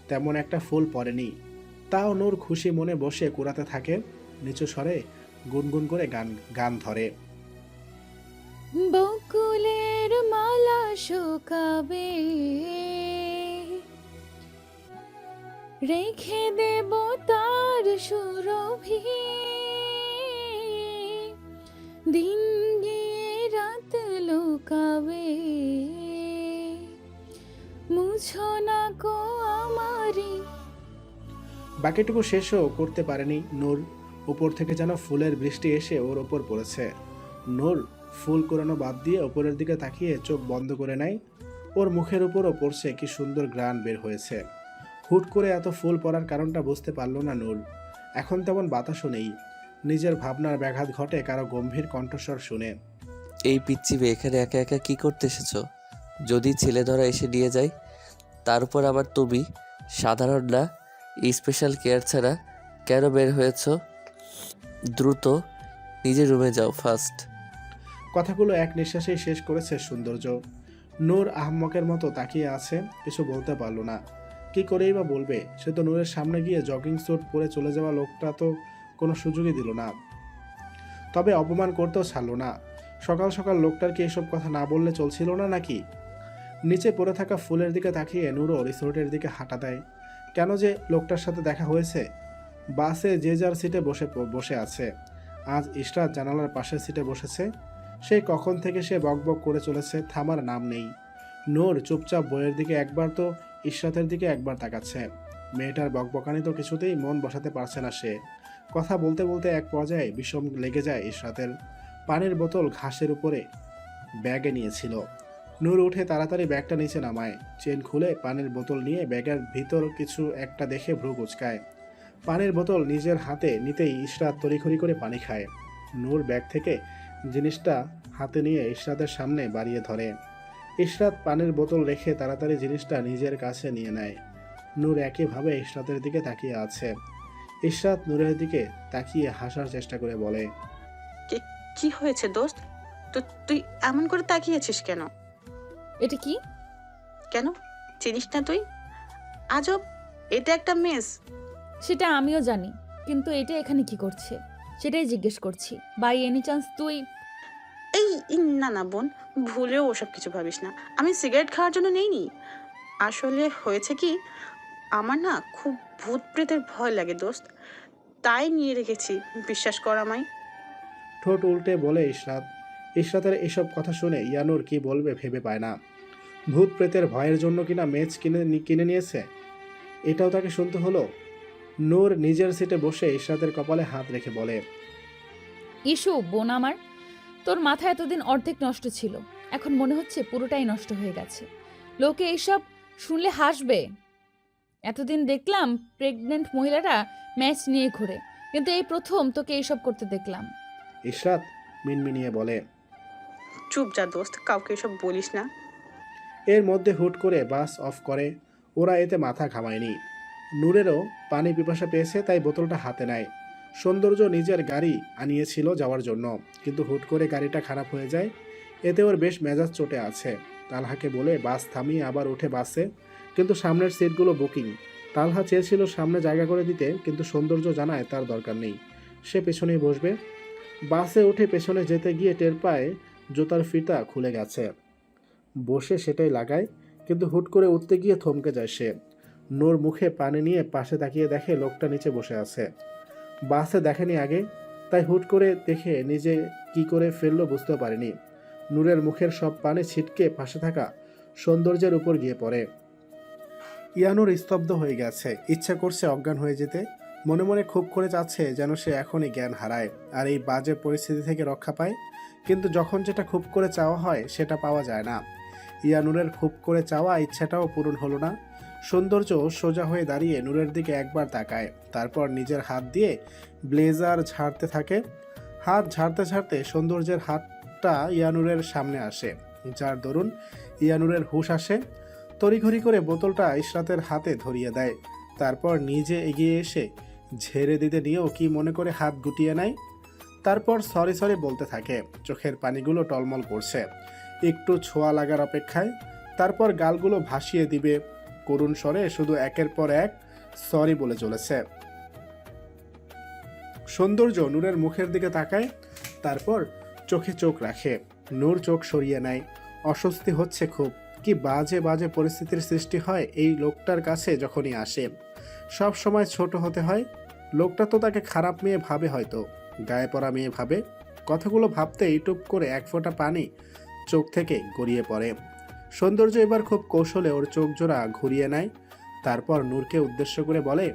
তেমন একটা ফুল পড়েনি, তাও নূর খুশি মনে বসে কুড়াতে থাকে। নিচু স্বরে গুনগুন করে গান ধরে। বকুলের মালা শুকাবে, রেখে দেব তার সুরভি, দিন গিয়ে রাত লুকাবে, মুছো না কো আমারি। বাকিটুকু শেষও করতে পারেনি নূর। উপর থেকে যেন ফুলের বৃষ্টি এসে ওর ওপর পড়েছে। নূর ফুল কোরানো বাদ দিয়ে ওপরের দিকে তাকিয়ে চোখ বন্ধ করে নেয়। ওর মুখের উপরও পড়ছে কি সুন্দর গ্রান বের হয়েছে। হুট করে এত ফুল পড়ার কারণটা বুঝতে পারল না নূর। এখন তেমন বাতাসও নেই। নিজের ভাবনার ব্যাঘাত ঘটে কারো গম্ভীর কণ্ঠস্বর শুনে। এই পিচ্চি মেয়ে এখানে একা একা কি করতে এসেছো? যদি ছেলে ধরা এসে নিয়ে যায়, তার উপর আবার তুমি সাধারণ না, স্পেশাল কেয়ার ছাড়া কেন বের হয়েছো? দ্রুত নিজের রুমে যাও ফার্স্ট। কথাগুলো এক নিঃশ্বাসেই শেষ করেছে সৌন্দর্য। নূর আহম্মকের মতো তাকিয়ে আছে, কিছু বলতে পারল না। কি করেই বা বলবে? সে তো নূরের সামনে গিয়ে জগিং স্যুট পরে চলে যাওয়া লোকটা তো কোনো সুযোগই দিল না, তবে অপমান করতেও ছাড়ল না। সকাল সকাল লোকটার কি এসব কথা না বললে চলছিল না নাকি? নিচে পড়ে থাকা ফুলের দিকে তাকিয়ে নূরও রিসোর্টের দিকে হাঁটা দেয়। কেন যে লোকটার সাথে দেখা হয়েছে? বাসে যে যার সিটে বসে আছে। আজ ইশরাত জানালার পাশের সিটে বসেছে। সেই কখন থেকে সে বকবক করে চলেছে, থামার নাম নেই। নূর চুপচাপ বইয়ের দিকে একবার তো ইশরাতের দিকে একবার তাকাচ্ছে। মেয়েটার বকবকানি তো কিছুতেই মন বসাতে পারছে না সে। কথা বলতে বলতে এক পর্যায়ে বিষম লেগে যায় ইশরাতের। পানির বোতল ঘাসের উপরে ব্যাগে নিয়েছিল। নূর উঠে তাড়াতাড়ি ব্যাগটা নিচে নামায়। চেন খুলে পানির বোতল নিয়ে ব্যাগের ভিতর কিছু একটা দেখে ভ্রু কুঁচকায়। পানির বোতল নিজের হাতে নিতেই ইশরাত তড়িঘড়ি করে পানি খায়। নূর ব্যাগ থেকে জিনিসটা হাতে নিয়ে ইশরাতের সামনে বাড়িয়ে ধরে। ইশরাত পানির বোতল রেখে তাড়াতাড়ি জিনিসটা নিজের কাছে নিয়ে নেয়। নূর একইভাবে ইশরাতের দিকে তাকিয়ে আছে। ইশরাত নূরের দিকে তাকিয়ে হাসার চেষ্টা করে বলে, কি হয়েছে দোস্ত? তো তুই এমন করে তাকিয়েছিস কেন? এটা কি? কেন চিনিস না তুই? আজব, এটা একটা মেস। সেটা আমিও জানি, কিন্তু এটা এখানে কি করছে সেটাই জিজ্ঞেস করছি। বাই এনি চান্স তুই? না না বোন, ভুলেও ওসব কিছু ভাবিস না। আমি সিগারেট খাওয়ার জন্য নেইনি। আসলে হয়েছে কি, আমার না খুব ভূত প্রেতের ভয় লাগে দোস্ত, তাই নিয়ে রেখেছি। বিশ্বাস কর আমায়। ঠোঁট উল্টে বলে ইশরাত। ইশরাতের এসব কথা শুনে ইয়ানুর কি বলবে ভেবে পায় না। ভূত প্রেতের ভয়ের জন্য কিনা মেচ কিনে নিয়েছে, এটাও তাকে শুনতে হলো। নূর নিজের সিটে বসে ইশরাতের কপালে হাত রেখে বলে, ইস্যু বোন আমার, তোর মাথা এতদিন অর্ধেক নষ্ট ছিল, এখন মনে হচ্ছে পুরোটাই নষ্ট হয়ে গেছে। লোকে এইসব শুনলে হাসবে। এতদিন দেখলাম প্রেগনেন্ট মহিলারা ম্যাচ নিয়ে ঘোরে, কিন্তু এই প্রথম তোকে এইসব করতে দেখলাম। ইশরাত মিনমিনিয়ে বলে। চুপ যা দোস্ত, কাউকে এসব বলিস না। এর মধ্যে হুট করে বাস অফ করে। ওরা এতে মাথা ঘামায়নি। নূরেরও পানি পিপাসা পেয়েছে, তাই বোতলটা হাতে নেয়। সৌন্দর্য নিজের গাড়ি আনিয়েছিল যাওয়ার জন্য, কিন্তু হুট করে গাড়িটা খারাপ হয়ে যায়। এতে ওর বেশ মেজাজ চটে আছে। তালহাকে বলে বাস থামিয়ে আবার উঠে বাসে, কিন্তু সামনের সিটগুলো বুকিং। তালহা চেয়েছিল সামনে জায়গা করে দিতে, কিন্তু সৌন্দর্য জানায় তার দরকার নেই, সে পেছনেই বসবে। বাসে উঠে পেছনে যেতে গিয়ে টের পায় জুতার ফিতা খুলে গেছে। বসে সেটাই লাগায়, কিন্তু হুট করে উঠতে গিয়ে থমকে যায় সে। নূর মুখে পানি নিয়ে পাশে তাকিয়ে দেখে লোকটা নিচে বসে আছে। বাসে দেখেনি আগে, তাই হুট করে দেখে নিজে কি করে ফেললো বুঝতে পারেনি। নূরের মুখের সব পানি ছিটকে পাশে থাকা সৌন্দর্যের উপর গিয়ে পড়ে। ইয়ানুর স্তব্ধ হয়ে গেছে, ইচ্ছা করছে অজ্ঞান হয়ে যেতে। মনে মনে খুব করে চাচ্ছে যেন সে এখনই জ্ঞান হারায় আর এই বাজে পরিস্থিতি থেকে রক্ষা পায়, কিন্তু যখন যেটা খুব করে চাওয়া হয় সেটা পাওয়া যায় না। ইয়ানুরের খুব করে চাওয়া ইচ্ছাটাও পূরণ হলো না। সৌন্দর্য সোজা হয়ে দাঁড়িয়ে নূরের দিকে একবার তাকায়, তারপর নিজের হাত দিয়ে ব্লেজার ঝাড়তে থাকে। হাত ঝাড়তে ঝাড়তে সৌন্দর্যের হাতটা ইয়ানুরের সামনে আসে, যার দরুন ইয়ানুরের হুঁশ আসে। তড়িঘড়ি করে বোতলটা ইশরাতের হাতে ধরিয়ে দেয়, তারপর নিজে এগিয়ে এসে ঝেড়ে দিতে নিয়েও কি মনে করে হাত গুটিয়ে নেয়। তারপর সরি সরি বলতে থাকে, চোখের পানিগুলো টলমল করছে, একটু ছোঁয়া লাগার অপেক্ষায়। তারপর গালগুলো ভাসিয়ে দিবে করুণ স্বরে, শুধু একের পর এক সরি বলে চলেছে। সৌন্দর্য নূরের মুখের দিকে তাকায়, তারপর চোখে চোখ রাখে। নূর চোখ সরিয়ে নেয়। অস্বস্তি হচ্ছে খুব। কি বাজে বাজে পরিস্থিতির সৃষ্টি হয় এই লোকটার কাছে যখনই আসে। সব সময় ছোট হতে হয়। লোকটা তো তাকে খারাপ মেয়ে ভাবে, হয়তো গায়ে পড়া মেয়ে ভাবে। কথাগুলো ভাবতেই টুপ করে এক ফোঁটা পানি চোখ থেকে গড়িয়ে পড়ে। সৌন্দর্য এবার খুব কৌশলে ওর চোখ জোড়া ঘুরিয়ে নেয়, তারপর নূরকে উদ্দেশ্য করে বলে,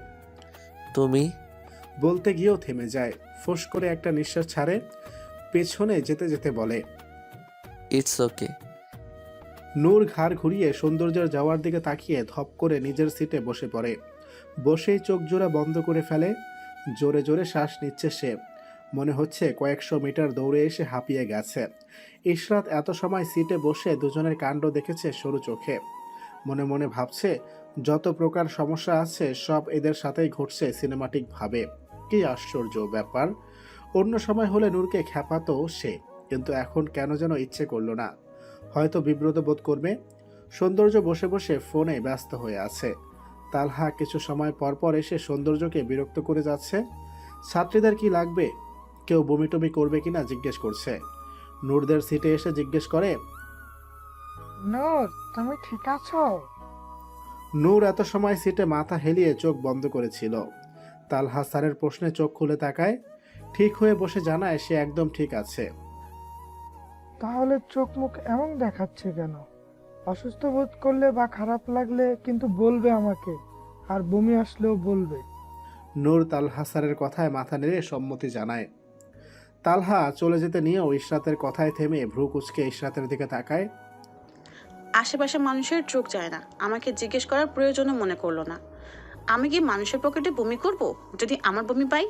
তুমি বলতে গিয়েও থেমে যায়। ফোঁস করে একটা নিঃশ্বাস ছাড়ে, পেছনে যেতে যেতে বলে, ইটস ওকে। নূর ঘাড় ঘুরিয়ে সৌন্দর্যের যাওয়ার দিকে তাকিয়ে ধপ করে নিজের সিটে বসে পড়ে। বসেই চোখ জোড়া বন্ধ করে ফেলে। জোরে জোরে শ্বাস নিচ্ছে সে। মনে হচ্ছে কয়েকশো মিটার দৌড়ে এসে হাঁপিয়ে গেছে। ইশরাত এত সময় সিটে বসে দুজনের কাণ্ড দেখেছে সরু চোখে। মনে মনে ভাবছে যত প্রকার সমস্যা আছে সব এদের সাথেই ঘটছে সিনেমাটিকভাবে। কি আশ্চর্য ব্যাপার! অন্য সময় হলে নূরকে খ্যাপাতো সে, কিন্তু এখন কেন যেন ইচ্ছে করলো না। হয়তো বিব্রত বোধ করবে। সৌন্দর্য বসে বসে ফোনে ব্যস্ত হয়ে আছে। তালহা কিছু সময় পর পর এসে সৌন্দর্যকে বিরক্ত করে যাচ্ছে। ছাত্রীদের কি লাগবে, কেউ বমি টমি করবে কিনা জিজ্ঞেস করছে। নূরদের সিটে এসে জিজ্ঞেস করে, নূর, তুমি ঠিক আছো? নূর এত সময় সিটে মাথা হেলিয়ে চোখ বন্ধ করেছিল। তালহা স্যারের প্রশ্নে চোখ খুলে তাকায়, ঠিক হয়ে বসে জানায় সে একদম ঠিক আছে। তাহলে চোখ মুখ এমন দেখাচ্ছে কেন? অসুস্থ বোধ করলে বা খারাপ লাগলে কিন্তু বলবে আমাকে, আর বমি আসলেও বলবে। নূর তালহা স্যারের কথায় মাথা নেড়ে সম্মতি জানায়। তালহা চলে যেতে নিয়েও ইশরাতের কথায় থেমে ভ্রু কুঁচকে ইশরাতের দিকে তাকায়। আশেপাশে মানুষের চোখ যায় না, আমাকে জিজ্ঞেস করার প্রয়োজনও মনে করলো না। আমি কি মানুষের পকেটে বমি করব যদি আমার বমি পাই?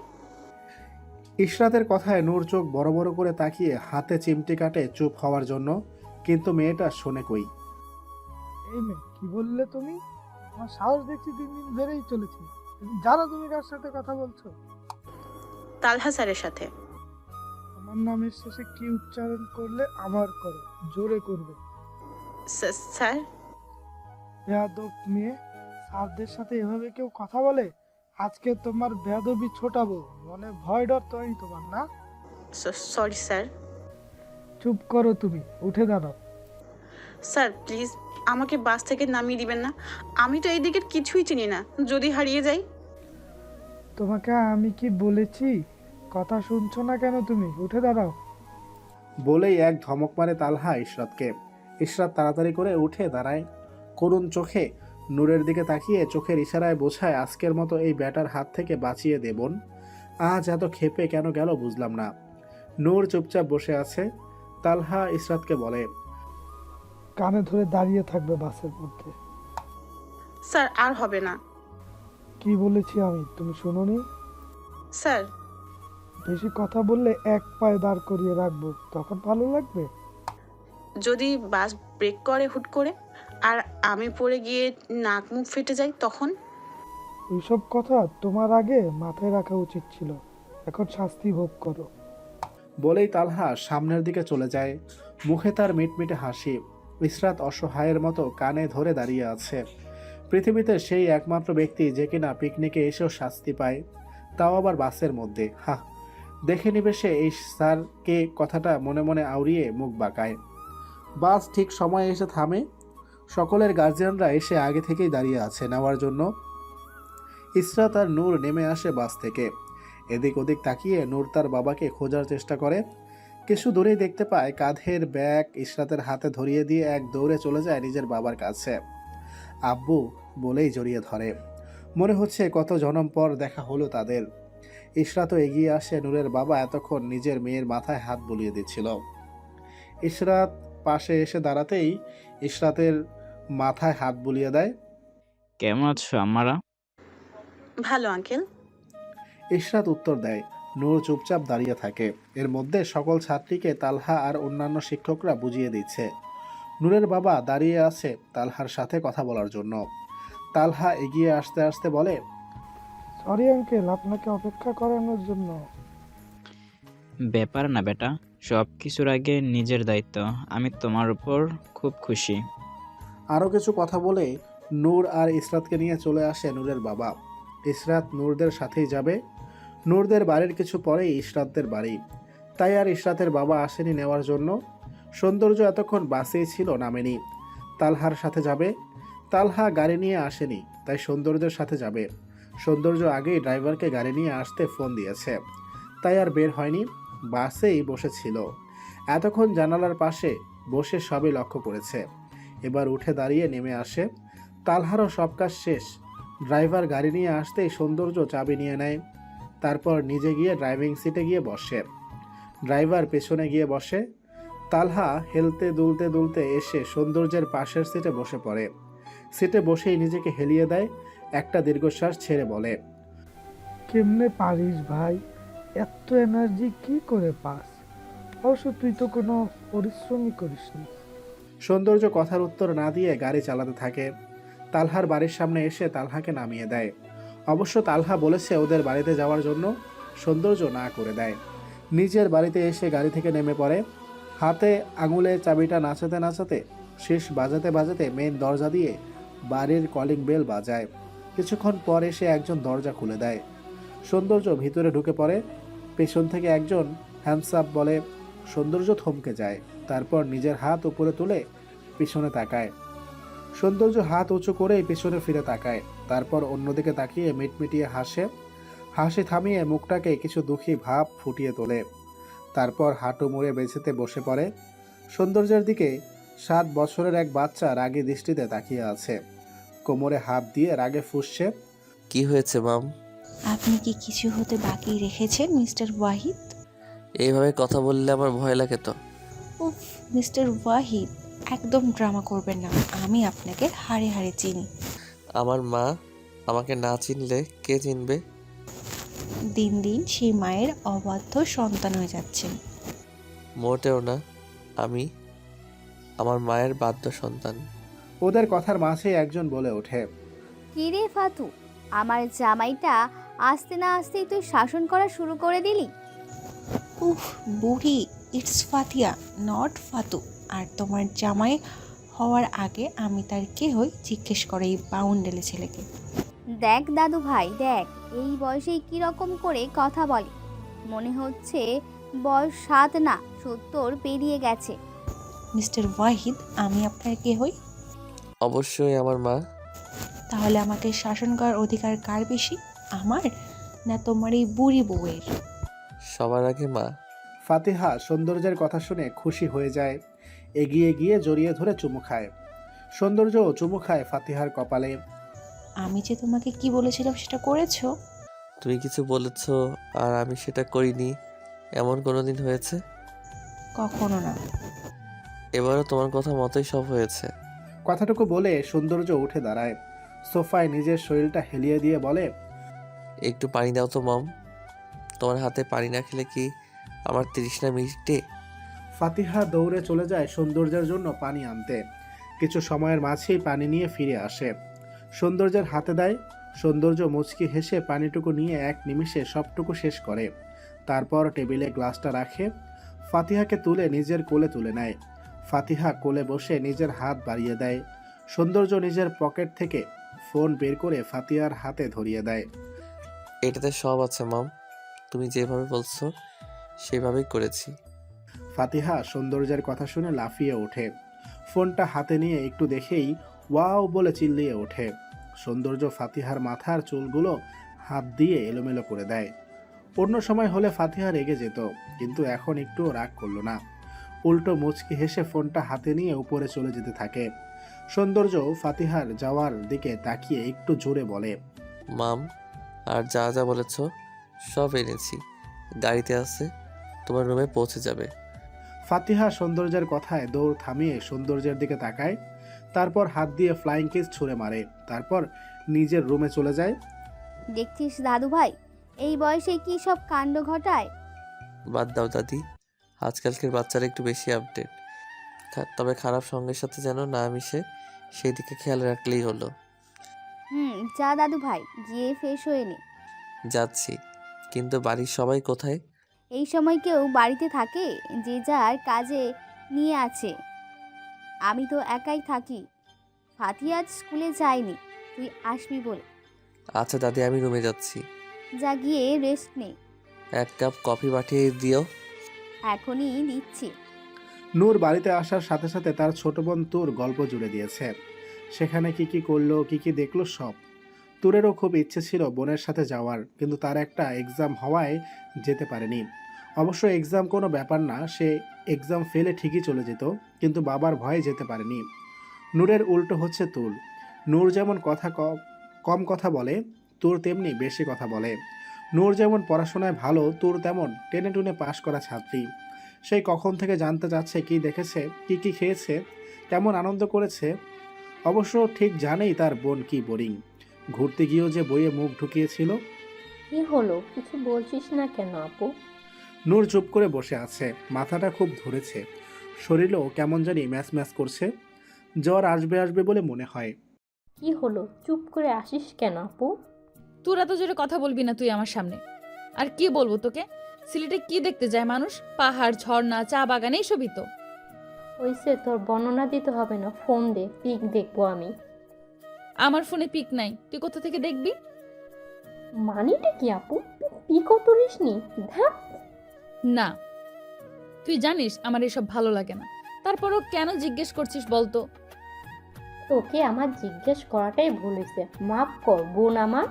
ইশরাতের কথায় নূর চোখ বড় বড় করে তাকিয়ে হাতে চিমটি কাটে চুপ হওয়ার জন্য, কিন্তু মেয়েটা শোনে কই। এই মেয়ে, কি বললে তুমি? আমার সাহস দেখছি দিন দিন বেড়েই চলেছে। তুমি জানো তুমি কার সাথে কথা বলছো? তালহা স্যারের সাথে। আমার নামের শেষে কি উচ্চারণ করলে আবার করো, জোরে করবে। স্যার, বেয়াদব মেয়ে, স্যারদের সাথে এভাবে কেউ কথা বলে? আজকে তোমার বেয়াদবি ছোটাবো। মনে ভয় ডর তো নেই তোমার, না? Sorry sir. চুপ করো তুমি, উঠে দাঁড়াও। স্যার প্লিজ আমাকে বাস থেকে নামিয়ে দিবেন না। আমি তো এই দিকের কিছুই চিনি না, যদি হারিয়ে যাই। তোমাকে আমি কি বলেছি? কথা শুনছো না কেন তুমি? উঠে দাঁড়াও। বলেই এক ধমক মারে তালহা ইশরাতকে। ইশরাত তাড়াতাড়ি করে উঠে দাঁড়ায়। করুণ চোখে নূরের দিকে তাকিয়ে চোখের ইশারায় বোঝায় আজকের মতো এই ব্যাটার হাত থেকে বাঁচিয়ে দেবন। আজ এত ক্ষেপে কেন গেল বুঝলাম না। নূর চুপচাপ বসে আছে। তালহা ইশরাতকে বলে, কানে ধরে দাঁড়িয়ে থাকবে বাসের মধ্যে। স্যার আর হবে না। কি বলেছি আমি, তুমি শোনোনি? স্যার বেশি কথা বললে এক পায়ে দাঁড় করিয়ে রাখবো, তখন ভালো লাগবে? যদি বাস ব্রেক করে হুট করে আর আমি পড়ে গিয়ে নাক মুখ ফেটে যাই তখন? ওইসব কথা তোমার আগে মাথায় রাখা উচিত ছিল। এখন শাস্তি ভোগ করো। বলেই তালহা সামনের দিকে চলে যায়। মুখে তার মিটমিটে হাসি। ইশরাত অসহায়ের মতো কানে ধরে দাঁড়িয়ে আছে। পৃথিবীতে সেই একমাত্র ব্যক্তি যে কিনা পিকনিকে এসেও শাস্তি পায়, তাও আবার বাসের মধ্যে। দেখে নিবে সে এই স্যারকে। কথাটা মনে মনে আউড়িয়ে মুখ বাঁকায়। বাস ঠিক সময়ে এসে থামে। সকলের গার্জিয়ানরা এসে আগে থেকেই দাঁড়িয়ে আছে নেওয়ার জন্য। ইশরাত আর নূর নেমে আসে বাস থেকে। এদিক ওদিক তাকিয়ে নূর তার বাবাকে খোঁজার চেষ্টা করে। কিছু দূরেই দেখতে পায় কাঁধের ব্যাগ ইশরাতের হাতে ধরিয়ে দিয়ে এক দৌড়ে চলে যায় নিজের বাবার কাছে। আব্বু বলেই জড়িয়ে ধরে। মনে হচ্ছে কত জনম পর দেখা হলো তাদের। ইশরাতও এগিয়ে আসে। নূরের বাবা এতক্ষণ নিজের মেয়ের মাথায় হাত বুলিয়ে দিচ্ছিল। ইশরাত পাশে এসে দাঁড়াতেই ইশরাতের মাথায় হাত বুলিয়ে দেয়। কেমন আছো আমারা? ভালো আঙ্কেল। ইশরাত উত্তর দেয়। নূর চুপচাপ দাঁড়িয়ে থাকে। এর মধ্যে সকল ছাত্রীকে তালহা আর অন্যান্য শিক্ষকরা বুঝিয়ে দিচ্ছে। নূরের বাবা দাঁড়িয়ে আছে তালহার সাথে কথা বলার জন্য। তালহা এগিয়ে আসতে আসতে বলে, সরি আঙ্কেল, আপনাকে অপেক্ষা করানোর জন্য। ব্যাপার না বেটা, সব কিছুর আগে নিজের দায়িত্ব। আমি তোমার উপর খুব খুশি। আরও কিছু কথা বলে নূর আর ইসরাতকে নিয়ে চলে আসে নূরের বাবা। ইসরাত নূরদের সাথেই যাবে। নূরদের বাড়ির কিছু পরেই ইসরাতদের বাড়ি। তাই আর ইসরাতের বাবা আসেনি নেওয়ার জন্য। সৌন্দর্য এতক্ষণ বাসেই ছিল, নামেনি। তালহার সাথে যাবে। তালহা গাড়ি নিয়ে আসেনি, তাই সৌন্দর্যের সাথে যাবে। সৌন্দর্য আগেই ড্রাইভারকে গাড়ি নিয়ে আসতে ফোন দিয়েছে, তাই আর বের হয়নি, বাসেই বসেছিল। এতক্ষণ জানালার পাশে বসে সবই লক্ষ্য করেছে। এবার উঠে দাঁড়িয়ে নেমে আসে। তালহারও সব কাজ শেষ। ড্রাইভার গাড়ি নিয়ে আসতেই সৌন্দর্য চাবি নিয়ে নেয়। তারপর নিজে গিয়ে ড্রাইভিং সিটে গিয়ে বসে। ড্রাইভার পেছনে গিয়ে বসে। তালহা হেলতে দুলতে দুলতে এসে সৌন্দর্যের পাশের সিটে বসে পড়ে। সিটে বসেই নিজেকে হেলিয়ে দেয়। একটা দীর্ঘশ্বাস ছেড়ে বলে, কেমনে পারিস ভাই? এত এনার্জি কি করে পাস? অবশ্য তুই তো কোনো পরিশ্রমই করিসনি। সৌন্দর্য কথার উত্তর না দিয়ে গাড়ি চালাতে থাকে। তালহার বাড়ির সামনে এসে তালহাকে নামিয়ে দেয়। অবশ্য তালহা বলেছে ওদের বাড়িতে যাওয়ার জন্য, সৌন্দর্য না করে দেয়। নিজের বাড়িতে এসে গাড়ি থেকে নেমে পড়ে। হাতে আঙুলে চাবিটা নাচাতে নাচাতে, শেষ বাজাতে বাজাতে মেন দরজা দিয়ে বাড়ির কলিং বেল বাজায়। কিছুক্ষণ পর এসে একজন দরজা খুলে দেয়। সৌন্দর্য ভিতরে ঢুকে পড়ে। পেছন থেকে একজন হ্যান্ডস আপ বলে। সৌন্দর্য থমকে যায়। তারপর নিজের হাত উপরে তুলে পিছনে তাকায়। সৌন্দর্য হাত উঁচু করেই পিছনে ফিরে তাকায়। তারপর অন্যদিকে তাকিয়ে মিটমিটিয়ে হাসে। হাসি থামিয়ে মুখটাকে কিছু দুঃখী ভাব ফুটিয়ে তোলে। তারপর হাঁটু মুড়ে বেঁচেতে বসে পড়ে। সৌন্দর্যের দিকে 7 বছরের এক বাচ্চা রাগী দৃষ্টিতে তাকিয়ে আছে। কোমরে হাত দিয়ে রাগে ফুঁসছে। কি হয়েছে মাম? আপনি কি কিছু হতে বাকি রেখেছেন মিস্টার ওয়াহিদ? এইভাবে কথা বললে আমার ভয় লাগে তো। উফ মিস্টার ওয়াহিদ, একদম ড্রামা করবেন না। আমি আপনাকে হাড়ে হাড়ে চিনি। আমার মা আমাকে না চিনলে কে চিনবে? দিন দিন সেই মায়ের অবাধ্য সন্তান হয়ে যাচ্ছেন। মোটেও না, আমি আমার মায়ের বাধ্য সন্তান। ওদের কথার মাঝে একজন বলে ওঠে, কিরে ফাতু, আমার জামাইটা আসতে না আসতেই তুই শাসন করা শুরু করে দিলি। উফ বুড়ি, ইটস ফাতিয়া নট ফাতু। আর তোমার জামাই হওয়ার আগে আমি তার কে হই জিজ্ঞেস করে এই বাউন্ডেলে ছেলেকে। দেখ দাদু ভাই, দেখ এই বয়সেই কি রকম করে কথা বলে। মনে হচ্ছে বয়স 7 না 70 পেরিয়ে গেছে। মিস্টার ওয়াহিদ, আমি আপনার কে হই? অবশ্যই আমার মা। তাহলে আমাকে শাসন করার অধিকার কার বেশি, আমার না তোমার এই বুড়ি বউয়ের? সবার আগে মা। ফাতিহা সৌন্দর্যের কথা শুনে খুশি হয়ে যায়। এগিয়ে গিয়ে জড়িয়ে ধরে চুমু খায়। সৌন্দর্যও চুমু খায় ফাতিহার কপালে। আমি যে তোমাকে কি বলেছিলাম সেটা করেছো? তুমি কিছু বলেছো আর আমি সেটা করিনি, এমন কোনোদিন হয়েছে? কখনো না। এবারও তোমার কথা মতোই সব হয়েছে। কথাটুকু বলে সৌন্দর্য উঠে দাঁড়ায়। সোফায় নিজের শরীরটা হেলিয়ে দিয়ে বলে, একটু পানি দাও তো মম। তোমার হাতে পানি না খেলে কি আমার তৃষ্ণা মিটে? ফাতিহা দৌড়ে চলে যায় সৌন্দর্যের জন্য পানি আনতে। কিছু সময়ের মাঝেই পানি নিয়ে ফিরে আসে। সৌন্দর্যের হাতে দেয়। সৌন্দর্য মুচকি হেসে পানিটুকু নিয়ে এক নিমিষে সবটুকু শেষ করে। তারপর টেবিলে গ্লাসটা রাখে। ফাতিহাকে তুলে নিজের কোলে তুলে নেয়। ফাতিহা কোলে বসে নিজের হাত বাড়িয়ে দেয়। সৌন্দর্য নিজের পকেট থেকে ফোন বের করে ফাতিহার হাতে ধরিয়ে দেয়। এটাতে সব আছে মম, তুমি যেভাবে বলছো সেভাবেই করেছি। ফাতিহা সৌন্দর্যের কথা শুনে লাফিয়ে ওঠে। ফোনটা হাতে নিয়ে একটু দেখেই ওয়াও বলে চিল্লিয়ে ওঠে। সৌন্দর্য ফাতিহার মাথার চুলগুলো হাত দিয়ে এলোমেলো করে দেয়। অন্য সময় হলে ফাতিহা রেগে যেত, কিন্তু এখন একটুও রাগ করলো না। উল্টো মুচকি হেসে ফোনটা হাতে নিয়ে উপরে চলে যেতে থাকে। সৌন্দর্য ফাতিহার যাওয়ার দিকে তাকিয়ে একটু জোরে বলে, মাম, আর যা যা বলেছো সব এনেছি, গাড়িতে আছে, তোমার রুমে পৌঁছে যাবে। ফাতিহা সৌন্দর্যের কথায় দৌড় থামিয়ে সৌন্দর্যের দিকে তাকায়। তারপর হাত দিয়ে ফ্লাইং কিস ছুঁড়ে মারে, তারপর নিজের রুমে চলে যায়। দেখছিস দাদু ভাই, এই বয়সে কি সব কাণ্ড ঘটায়। বাদ দাও দাদি, আজকালকের বাচ্চারা একটু বেশি আপডেট। তবে খারাপ সঙ্গের সাথে যেন না মিশে সেই দিকে খেয়াল রাখলেই হলো। যা দাদু ভাই, গিয়ে ফ্রেশ হয়ে নে। যাচ্ছি, কিন্তু বাড়ির সবাই কোথায়? এই সময় কেউ বাড়িতে থাকে? যে যার কাজে নিয়ে আছে। আমি তো একাই থাকি। ফাতি আজ স্কুলে যায়নি, তুই আসবি বলে। আচ্ছা দাদি, আমি রুমে যাচ্ছি। যা গিয়ে রেস্ট নে। এক কাপ কফি পাঠিয়ে দিও। এখনই দিচ্ছি। নূর বাড়িতে আসার সাথে সাথে তার ছোট বোন তুর গল্প জুড়ে দিয়েছে। সেখানে কি কি করলো, কি কি দেখলো সব। তুরেরও খুব ইচ্ছে ছিল বোনের সাথে যাওয়ার, কিন্তু তার একটা এক্সাম হওয়ায় যেতে পারেনি। অবশ্য এক্সাম কোনো ব্যাপার না, সে এক্সাম ফেলে ঠিকই চলে যেত, কিন্তু বাবার ভয়ে যেতে পারেনি। নূরের উল্টো হচ্ছে তুর। নূর যেমন কম কথা বলে, তুর তেমনি বেশি কথা বলে। নূর যেমন পড়াশোনায় ভালো, তুর তেমন টেনে টুনে পাশ করা ছাত্রী। সেই কখন থেকে জানতে চাচ্ছে কি দেখেছে, কি কি খেয়েছে, কেমন আনন্দ করেছে। অবশ্য ঠিক জানেই তার বোন কি বোরিং। ঘুরতে গিয়েও যে বইয়ে মুখ ঢুকিয়েছিল। কি হলো, কিছু বলছিস না কেন আপু? নূর চুপ করে বসে আছে, মাথাটা খুব ধরেছে, শরীরও কেমন জানি ম্যাচ ম্যাচ করছে। জ্বর আসবে আসবে বলে মনে হয়। কি হলো, চুপ করে আসিস কেন আপু? তোর এত জোরে কথা বলবি না তুই আমার সামনে। আর কি বলবো তোকে? সিলেটে কি দেখতে যায় মানুষ? পাহাড়, ঝর্ণা, চা বাগান, এইসবই তো। হইছে, তোর বর্ণনা দিতে হবে না, ফোন দে, পিক দেখবো আমি। আমার ফোনে পিক নাই, তুই কোথা থেকে দেখবি? মানিটা কি আপু? পিকও তুলিস নি? ধ্যাৎ। না, তুই জানিস আমার এসব ভালো লাগে না। তারপরও কেন জিজ্ঞেস করছিস বলতো? তোকে আমার জিজ্ঞেস করাটাই ভুল হয়েছে, মাফ কর বোন আমার।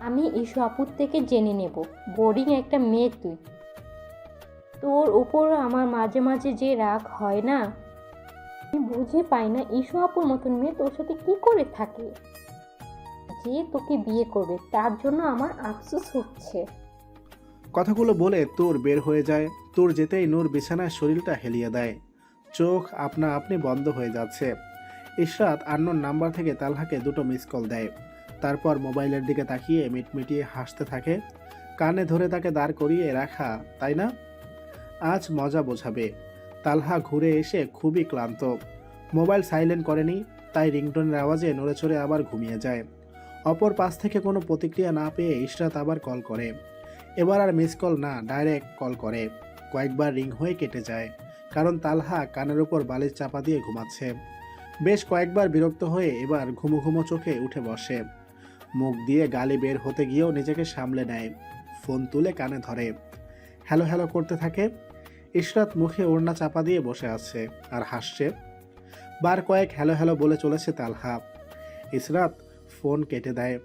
আমি ইস্যু আপুর থেকে জেনে নেব। বোরিং একটা মেয়ে তুই। তোর উপর আমার মাঝে মাঝে যে রাগ হয় না, আমি বুঝে পাই না ইস্যু আপুর মতন মেয়ে তোর সাথে কি করে থাকে। যে তোকে বিয়ে করবে তার জন্য আমার আফসোস হচ্ছে। কথাগুলো বলে তুর বের হয়ে যায়। তুর যেতেই নূর বিছানায় শরীরটা হেলিয়ে দেয়। চোখ আপনা আপনি বন্ধ হয়ে যাচ্ছে। ইশরাত আননোন নাম্বার থেকে তালহাকে দুটো মিস কল দেয়। তারপর মোবাইলের দিকে তাকিয়ে মিটমিটিয়ে হাসতে থাকে। কানে ধরে তাকে দাঁড় করিয়ে রাখা, তাই না? আজ মজা বোঝাবে। তালহা ঘুরে এসে খুবই ক্লান্ত। মোবাইল সাইলেন্ট করেনি, তাই রিংটোনের আওয়াজে নড়ে চড়ে আবার ঘুমিয়ে যায়। অপর পাশ থেকে কোনো প্রতিক্রিয়া না পেয়ে ইশরাত আবার কল করে। এবার আর মিস কল না, ডাইরেক্ট কল করে। কয়েকবার রিং হয়ে কেটে যায়, কারণ তালহা কানের উপর বালিশ চাপা দিয়ে ঘুমাচ্ছে। বেশ কয়েকবার বিরক্ত হয়ে এবার ঘুমো ঘুমো চোখে উঠে বসে। মুখ দিয়ে গালি বের হতে গিয়েও নিজেকে সামলে নেয়। ফোন তুলে কানে ধরে, হ্যালো হ্যালো করতে থাকে। ইশরাত মুখে ওড়না চাপা দিয়ে বসে আছে আর হাসছে। বার কয়েক হ্যালো হ্যালো বলে চলেছে তালহা। ইশরাত ফোন কেটে দেয়।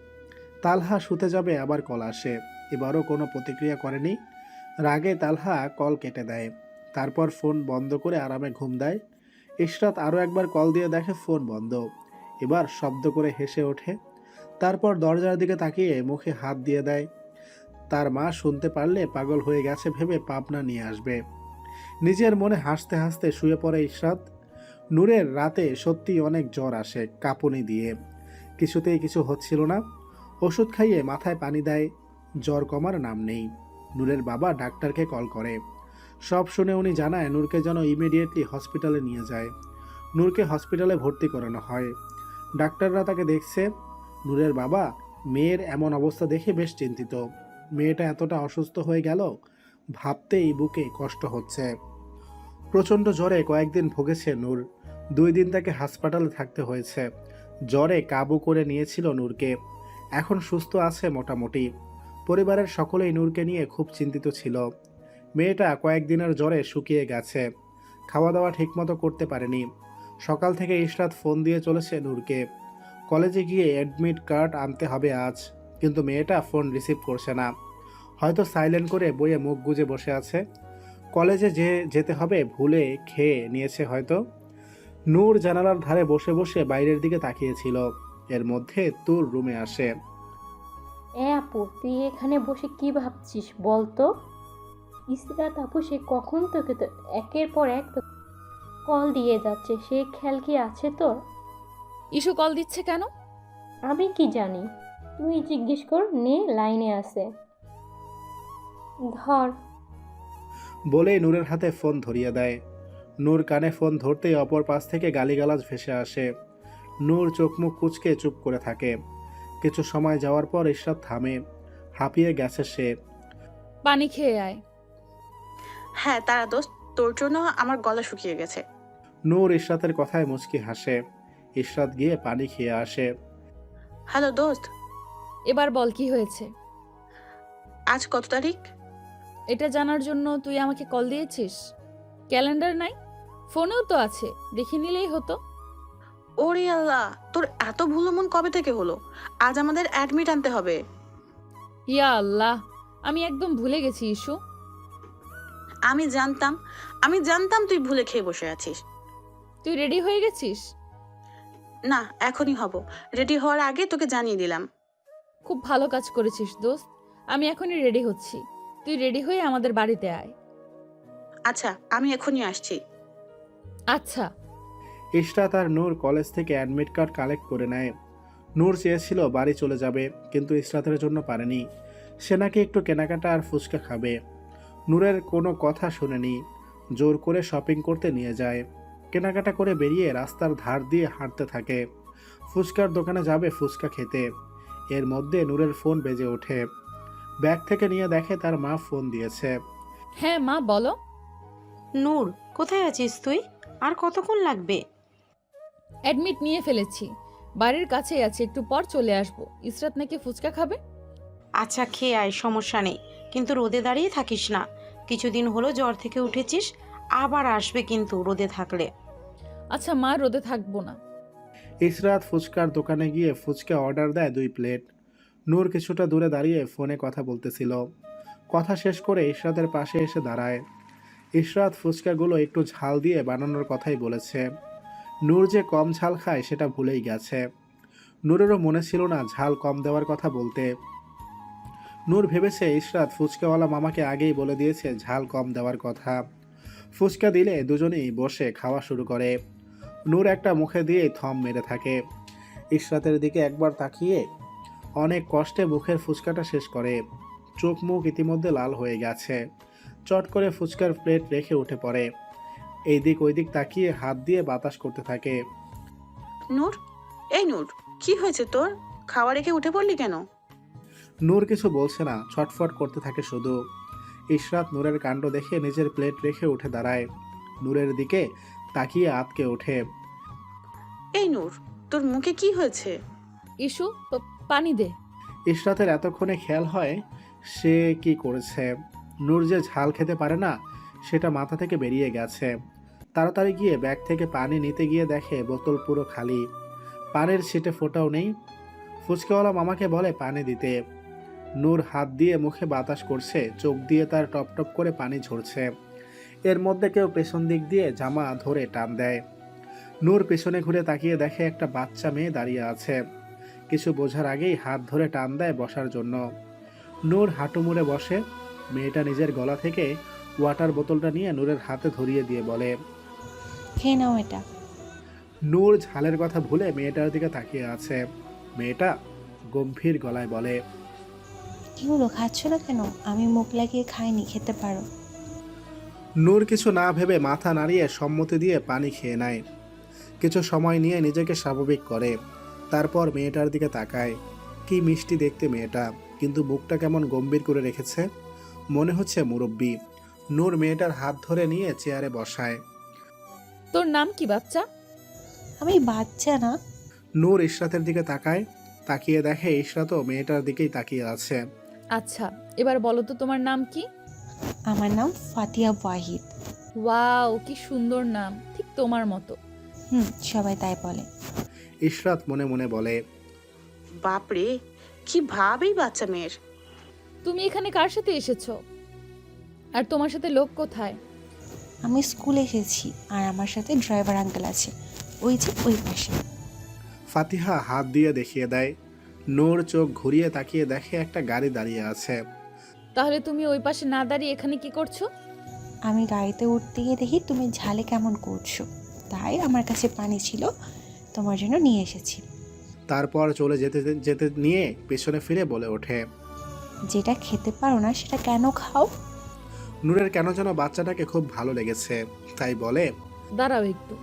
তালহা শুতে যাবে, আবার কল আসে। এবারও কোনো প্রতিক্রিয়া করেনি। রাগে তালহা কল কেটে দেয়। তারপর ফোন বন্ধ করে আরামে ঘুম দেয়। ইশরাত আরও একবার কল দিয়ে দেখে ফোন বন্ধ। এবার শব্দ করে হেসে ওঠে। তারপর দরজার দিকে তাকিয়ে মুখে হাত দিয়ে দেয়। তার মা শুনতে পারলে পাগল হয়ে গেছে ভেবে পাবনা নিয়ে আসবে। নিজের মনে হাসতে হাসতে শুয়ে পড়ে ইশরাত। নূরের রাতে সত্যি অনেক জ্বর আসে, কাঁপুনি দিয়ে। কিছুতেই কিছু হচ্ছিল না। ওষুধ খাইয়ে মাথায় পানি দেয়, জ্বর কমার নাম নেই। নূরের বাবা ডাক্তারকে কল করে। সব শুনে উনি জানায় নূরকে যেন ইমিডিয়েটলি হসপিটালে নিয়ে যায়। নূরকে হসপিটালে ভর্তি করানো হয়। ডাক্তাররা তাকে দেখছে। নূরের বাবা মেয়ের এমন অবস্থা দেখে বেশ চিন্তিত। মেয়েটা এতটা অসুস্থ হয়ে গেল ভাবতেই বুকে কষ্ট হচ্ছে। প্রচণ্ড জ্বরে কয়েকদিন ভুগেছে নূর। 2 দিন তাকে হাসপাতালে থাকতে হয়েছে। জ্বরে কাবু করে নিয়েছিল নূরকে। এখন সুস্থ আছে মোটামুটি। পরিবারের সকলেই নূরকে নিয়ে খুব চিন্তিত ছিল। মেয়েটা কয়েকদিনের জ্বরে শুকিয়ে গেছে। খাওয়া দাওয়া ঠিকমতো করতে পারেনি। সকাল থেকে ইশরাত ফোন দিয়ে চলেছে নূরকে। কলেজে গিয়ে অ্যাডমিট কার্ড আনতে হবে আজ, কিন্তু মেয়েটা ফোন রিসিভ করছে না। হয়তো সাইলেন্ট করে বইয়ে মুখ গুজে বসে আছে। কলেজে যেতে হবে ভুলে খেয়ে নিয়েছে হয়তো। নূর জানালার ধারে বসে বসে বাইরের দিকে তাকিয়েছিল। এর মধ্যে তোর রুমে আসে। আপু, তুই এখানে বসে কি ভাবছিস বলতো? ইসরাত আপু সে কখন তোকে তো একের পর এক কল দিয়ে যাচ্ছে, সে খেয়াল কি আছে তোর? ইস্যু কল দিচ্ছে কেন? আমি কি জানি, তুই জিজ্ঞেস কর, নে লাইনে আছে, ধর। বলেই নূরের হাতে ফোন ধরিয়ে দেয়। নূর কানে ফোন ধরতেই অপর পাশ থেকে গালিগালাজ ভেসে আসে। নূর চোখ মুখ কুঁচকে চুপ করে থাকে। কিছু সময় যাওয়ার পর ইশরাত থামে। হাঁপিয়ে গেছে সে। পানি খেয়ে আয়। হ্যাঁ তারা দোস্ত, তোর জন্য আমার গলা শুকিয়ে গেছে। নূর ইশরাতের কথায় মুচকি হাসে। ইশরাত গিয়ে পানি খেয়ে আসে। হ্যালো দোস্ত, এবার বল কি হয়েছে? আজ কত তারিখ? এটা জানার জন্য তুই আমাকে কল দিয়েছিস? ক্যালেন্ডার নাই? ফোনেও তো আছে, দেখে নিলেই হতো। ওরে আল্লাহ, তোর এত ভুলো মন কবে থেকে হলো? আজ আমাদের অ্যাডমিট আনতে হবে। ইয়া আল্লাহ, আমি একদম ভুলে গেছি ইস্যু। আমি জানতাম তুই ভুলে খেয়ে বসে আছিস। তুই রেডি হয়ে গেছিস? না, এখনই হব। রেডি হওয়ার আগে তোকে জানিয়ে দিলাম। খুব ভালো কাজ করেছিস দোস্ত। আমি এখনই রেডি হচ্ছি, তুই রেডি হয়ে আমাদের বাড়িতে আয়। আচ্ছা, আমি এখনই আসছি। আচ্ছা। ইশরাত আর নূর কলেজ থেকে অ্যাডমিট কার্ড কালেক্ট করে নেয়। নূর চেয়েছিল বাড়ি চলে যাবে, কিন্তু ইশরাতের জন্য পারেনি। সে নাকি একটু কেনাকাটা আর ফুচকা খাবে। নূরের কোনো কথা শুনেনি, জোর করে শপিং করতে নিয়ে যায়। কেনাকাটা করে বেরিয়ে রাস্তার ধার দিয়ে হাঁটতে থাকে। ফুচকার দোকানে যাবে ফুচকা খেতে। এর মধ্যে নূরের ফোন বেজে ওঠে। ব্যাগ থেকে নিয়ে দেখে তার মা ফোন দিয়েছে। হ্যাঁ মা, বলো। নূর, কোথায় আছিস তুই? আর কতক্ষণ লাগবে? অ্যাডমিট নিয়ে ফেলেছি, বাড়ির কাছেই আছে, একটু পর চলে আসবো। ইসরাত নাকি ফুচকা খাবে। আচ্ছা, খেয়ে আয়, সমস্যা নেই, কিন্তু রোদে দাঁড়িয়ে থাকিস না। কিছুদিন হলো জ্বর থেকে উঠেছিস, আবার আসবে কিন্তু রোদে থাকলে। আচ্ছা মা, রোদে থাকবো না। ইশরাত ফুচকার দোকানে গিয়ে ফুচকা অর্ডার দেয় 2 প্লেট। নূর কিছুটা দূরে দাঁড়িয়ে ফোনে কথা বলতেছিল। কথা শেষ করে ইশরাতের পাশে এসে দাঁড়ায়। ইশরাত ফুচকাগুলো একটু ঝাল দিয়ে বানানোর কথাই বলেছে। নূর যে কম ঝাল খায় সেটা ভুলেই গেছে। নূরেরও মনে ছিল না ঝাল কম দেওয়ার কথা বলতে। নূর ভেবেছে ইশরাত ফুচকাওয়ালা মামাকে আগেই বলে দিয়েছে ঝাল কম দেওয়ার কথা। ফুচকা দিলে দুজনেই বসে খাওয়া শুরু করে। নূর একটা মুখে দিয়ে থম মেরে থাকে। ইশরাতের দিকে একবার তাকিয়ে অনেক কষ্টে মুখের ফুচকাটা শেষ করে। চোখ মুখ ইতিমধ্যে লাল হয়ে গেছে। চট করে ফুচকার প্লেট রেখে উঠে পড়ে। এই দিক ওই দিক তাকিয়ে হাত দিয়ে বাতাস করতে থাকে। নূর, এই নূর, কি হয়েছে তোর? খাওয়া রেখে উঠে পড়লি কেন? নূর কিছু বলছে না, ছটফট করতে থাকে শুধু। ইশরাত নূরের কাণ্ড দেখে নিজের প্লেট রেখে উঠে দাঁড়ায়। নূরের দিকে তাকিয়ে আতকে ওঠে। এই নূর, তোর মুখে কি হয়েছে? ইস্যু, পানি দে। ইশরাতের এতক্ষণে খেয়াল হয় সে কি করেছে। নূর যে ঝাল খেতে পারে না সেটা মাথা থেকে বেরিয়ে গেছে। তাড়াতাড়ি গিয়ে ব্যাগ থেকে পানি নিতে গিয়ে দেখে বোতল পুরো খালি, পানির ছিটে ফোঁটাও নেই। ফুচকাওয়ালা মামাকে বলে পানি দিতে। নূর হাত দিয়ে মুখে বাতাস করছে, চোখ দিয়ে তার টপ টপ করে পানি ঝরছে। এর মধ্যে কেউ পেছন দিক দিয়ে জামা ধরে টান দেয়। নূর পেছনে ঘুরে তাকিয়ে দেখে একটা বাচ্চা মেয়ে দাঁড়িয়ে আছে। কিছু বোঝার আগেই হাত ধরে টান দেয় বসার জন্য। নূর হাঁটু মুড়ে বসে। মেয়েটা নিজের গলা থেকে ওয়াটার বোতলটা নিয়ে নূরের হাতে ধরিয়ে দিয়ে বলে, খেয়ে নাও এটা। নূর ঝালের কথা ভুলে মেয়েটার দিকে তাকিয়ে আছে। মেয়েটা গম্ভীর গলায় বলে, কি হলো, খাচ্ছ না কেন? আমি মুখ লাগিয়ে খাইনি, খেতে পারো। নূর কিছু না ভেবে মাথা নাড়িয়ে সম্মতি দিয়ে পানি খেয়ে নেয়। কিছু সময় নিয়ে নিজেকে স্বাভাবিক করে। তারপর মেয়েটার দিকে তাকায়। কি মিষ্টি দেখতে মেয়েটা, কিন্তু মুখটা কেমন গম্ভীর করে রেখেছে, মনে হচ্ছে মুরব্বি। নূর মেয়েটার হাত ধরে নিয়ে চেয়ারে বসায়। তোর নাম কি বাচ্চা? আমি বাচ্চা না। নূর ইশরাতের দিকে তাকায়। তাকিয়ে দেখে ইশরাতও মেয়েটার দিকেই তাকিয়ে আছে। আচ্ছা, এবার বলো তো তোমার নাম কি? আমার নাম ফাতিয়া ওয়াহিদ। ওয়াও, কি সুন্দর নাম, ঠিক তোমার মতো। সবাই তাই বলে। ইশরাত মনে মনে বলে, বাপরে, কি ভাব এই বাচ্চা মেয়ের। তুমি এখানে কার সাথে এসেছো? আর তোমার সাথে লোক কোথায়? আমি স্কুলে এসেছি, আর আমার সাথে ড্রাইভার আঙ্কেল আছে, ওই যে ওই পাশে। ফাতিহা হাত দিয়ে দেখিয়ে দেয়। নূর চোখ ঘুরিয়ে তাকিয়ে দেখে একটা গাড়ি দাঁড়িয়ে আছে। তাহলে তুমি ওই পাশে না দাঁড়িয়ে এখানে কি করছো? আমি গাড়িতে উঠতে গিয়ে দেখি তুমি ঝালে কেমন করছো। তাই আমার কাছে পানি ছিল, তোমার জন্য নিয়ে এসেছি। তারপর চলে যেতে যেতে নিয়ে পেছনে ফিরে বলে ওঠে। যেটা খেতে পারো না সেটা কেন খাও? নূরের কেন যেন বাচ্চাটাকে খুব ভালো লেগেছে, তাই বলে। দাঁড়াও একটু।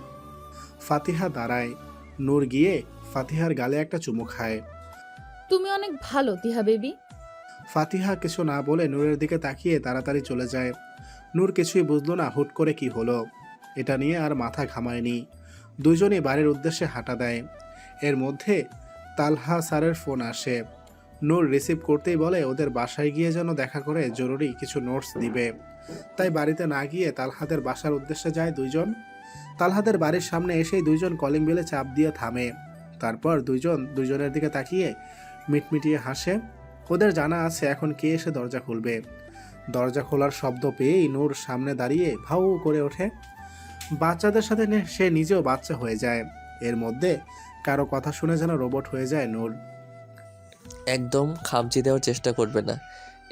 ফাতিহা দাঁড়ায়। নূর গিয়ে ফাতিহার গালে একটা চুমু খায়। তুমি অনেক ভালো তিহা বেবি। ফাতিহা কিছু না বলে নূরের দিকে তাকিয়ে তাড়াতাড়ি চলে যায়। নূর কিছুই বুঝলো না হুট করে কি হলো। এটা নিয়ে আর মাথা ঘামায়নি। দুজনই বাড়ির উদ্দেশ্যে হাঁটা দেয়। এর মধ্যে তালহা স্যারের ফোন আসে। নূর রিসিভ করতেই বলে ওদের বাসায় গিয়ে যেন দেখা করে জরুরি কিছু নোটস দিবে। তাই বাড়িতে না গিয়ে তালহাদের বাসার উদ্দেশ্যে যায় দুইজন। তালহাদের বাড়ির সামনে এসেই দুইজন কলিং বেলে চাপ দিয়ে থামে। তারপর দুইজনের দিকে তাকিয়ে মিটমিটিয়ে হাসে। ওদের জানা আছে এখন কে এসে দরজা খুলবে। দরজা খোলার শব্দ পেয়েই নূর সামনে দাঁড়িয়ে ভাউ করে ওঠে। বাচ্চাদের সাথে সে নিজেও বাচ্চা হয়ে যায়। এর মধ্যে কারো কথা শুনে যেন রোবট হয়ে যায় নূর। একদম খামচি দেওয়ার চেষ্টা করবে না,